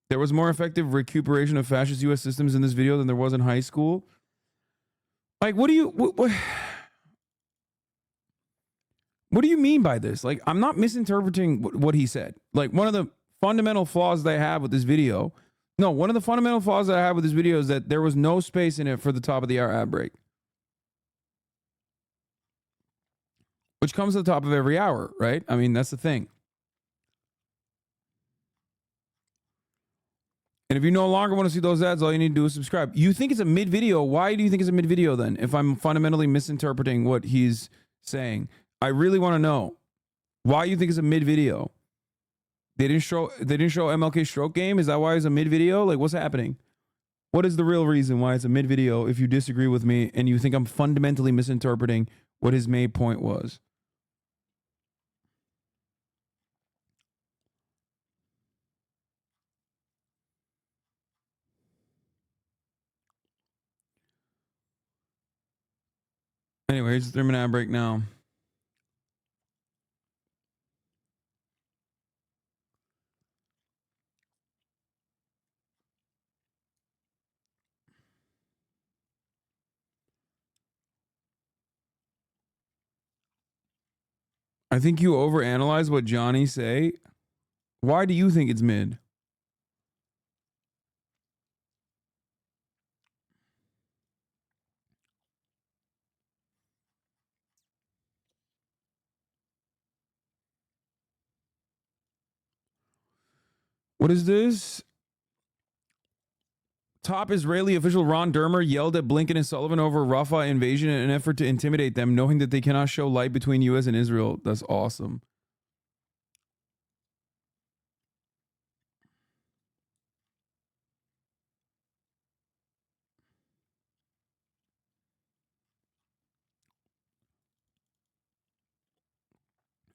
There was more effective recuperation of fascist U.S. systems in this video than there was in high school. Like, what do you mean by this? Like, I'm not misinterpreting what he said. Like, one of the fundamental flaws that I have with this video, one of the fundamental flaws that I have with this video is that there was no space in it for the top of the hour ad break, which comes at the top of every hour, right? I mean, that's the thing. And if you no longer want to see those ads, all you need to do is subscribe. You think it's a mid-video. Why do you think it's a mid-video then? If I'm fundamentally misinterpreting what he's saying, I really want to know why you think it's a mid-video. They didn't show MLK stroke game. Is that why it's a mid-video? Like, what's happening? What is the real reason why it's a mid-video if you disagree with me and you think I'm fundamentally misinterpreting what his main point was? Anyway, here's the 3-minute ad break now. I think you overanalyze what Johnny say. Why do you think it's mid? What is this? Top Israeli official Ron Dermer yelled at Blinken and Sullivan over Rafah invasion in an effort to intimidate them, knowing that they cannot show light between U.S. and Israel. That's awesome.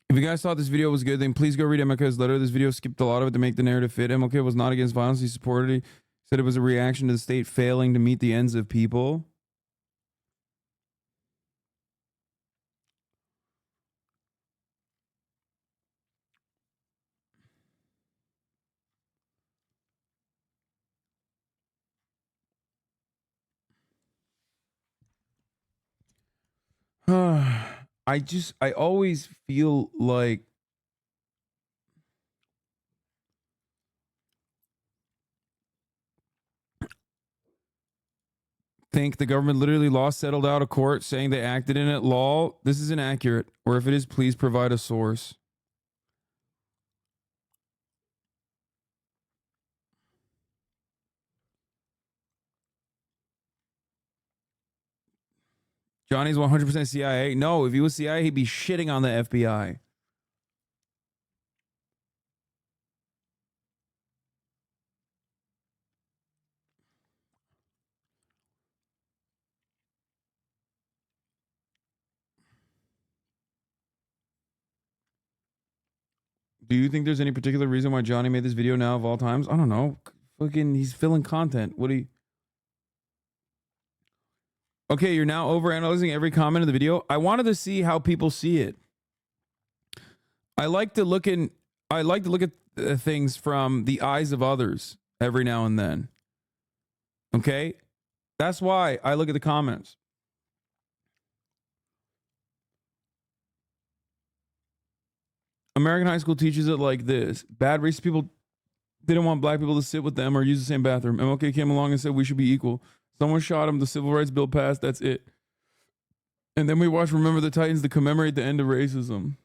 If you guys thought this video was good, then please go read MLK's letter. This video skipped a lot of it to make the narrative fit. MLK was not against violence. He supported it. He said it was a reaction to the state failing to meet the ends of people. I always feel like the government literally lost, settled out of court saying they acted in it. Lol, this is inaccurate. Or if it is, please provide a source. Johnny's 100% CIA. No, if he was CIA, he'd be shitting on the FBI. Do you think there's any particular reason why Johnny made this video now of all times? I don't know. Fucking, he's filling content. What do you... Okay, you're now overanalyzing every comment of the video. I wanted to see how people see it. I like to look in I like to look at things from the eyes of others every now and then. Okay? That's why I look at the comments. American high school teaches it like this. Bad racist people didn't want black people to sit with them or use the same bathroom. MLK came along and said we should be equal. Someone shot him. The civil rights bill passed. That's it. And then we watched Remember the Titans to commemorate the end of racism.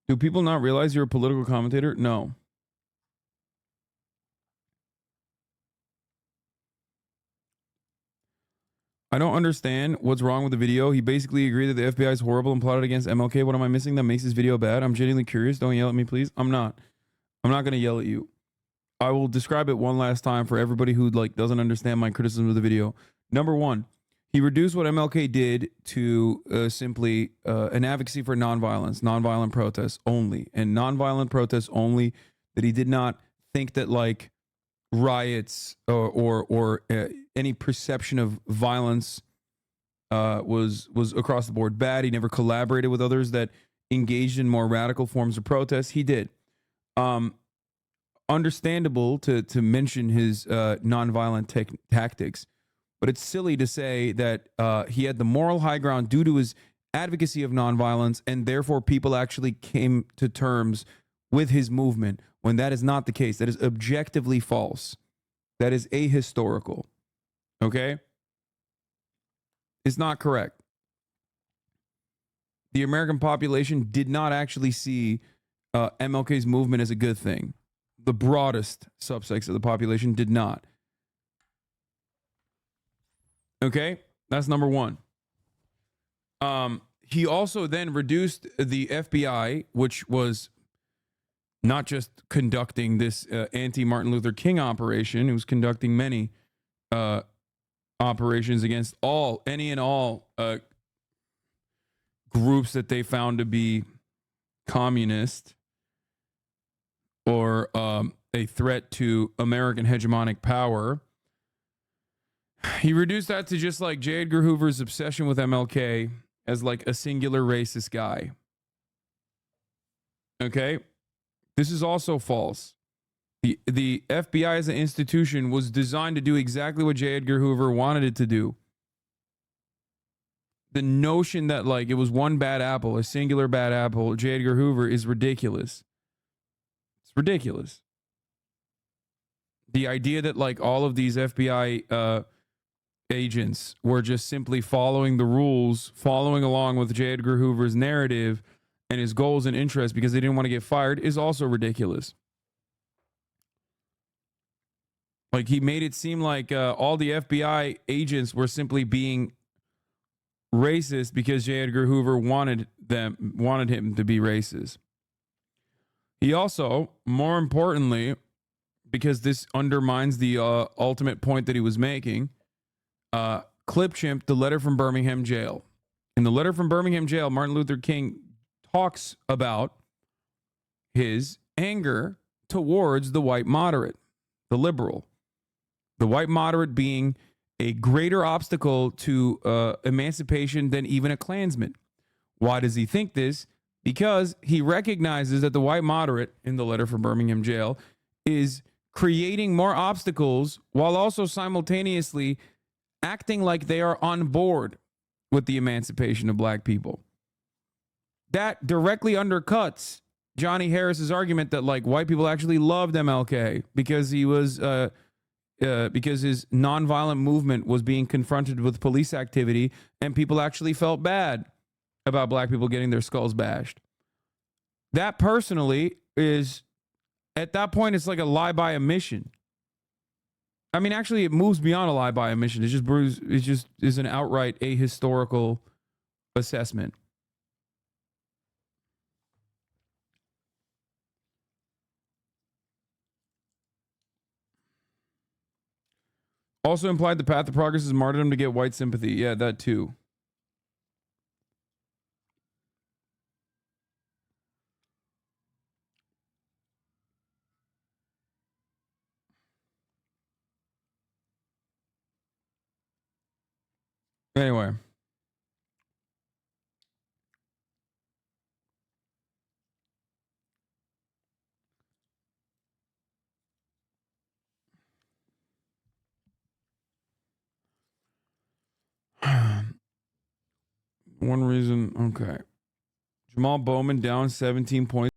Do people not realize you're a political commentator? No. I don't understand what's wrong with the video. He basically agreed that the FBI is horrible and plotted against MLK. What am I missing that makes this video bad? I'm genuinely curious. Don't yell at me, please. I'm not going to yell at you. I will describe it one last time for everybody who doesn't understand my criticism of the video. Number one, he reduced what MLK did to simply an advocacy for nonviolence, nonviolent protests only, and nonviolent protests only. That he did not think that riots or any perception of violence was across the board bad. He never collaborated with others that engaged in more radical forms of protest. He did. Understandable to mention his nonviolent tactics, but it's silly to say that he had the moral high ground due to his advocacy of nonviolence, and therefore people actually came to terms with his movement, when that is not the case. That is objectively false. That is ahistorical. Okay? It's not correct. The American population did not actually see MLK's movement as a good thing. The broadest subsects of the population did not. Okay? That's number one. He also then reduced the FBI, which was not just conducting this anti-Martin Luther King operation. It was conducting many operations against any and all groups that they found to be communist or a threat to American hegemonic power. He reduced that to just like J. Edgar Hoover's obsession with MLK as like a singular racist guy. Okay? This is also false. The FBI as an institution was designed to do exactly what J. Edgar Hoover wanted it to do. The notion that it was one bad apple, a singular bad apple, J. Edgar Hoover, is ridiculous. It's ridiculous. The idea that all of these FBI agents were just simply following the rules, following along with J. Edgar Hoover's narrative and his goals and interests because they didn't want to get fired is also ridiculous. He made it seem like all the FBI agents were simply being racist because J. Edgar Hoover wanted him to be racist. He also, more importantly, because this undermines the ultimate point that he was making, clip-chimped the letter from Birmingham jail. In the letter from Birmingham jail, Martin Luther King talks about his anger towards the white moderate, the liberal. The white moderate being a greater obstacle to emancipation than even a Klansman. Why does he think this? Because he recognizes that the white moderate, in the letter from Birmingham jail, is creating more obstacles while also simultaneously acting like they are on board with the emancipation of black people. That directly undercuts Johnny Harris's argument that white people actually loved MLK because he was because his nonviolent movement was being confronted with police activity and people actually felt bad about black people getting their skulls bashed. That personally is, at that point, it's like a lie by omission. I mean, actually, it moves beyond a lie by omission. It just is an outright ahistorical assessment. Also implied the path of progress is martyrdom to get white sympathy. Yeah, that too. Anyway. One reason, okay. Jamal Bowman down 17 points.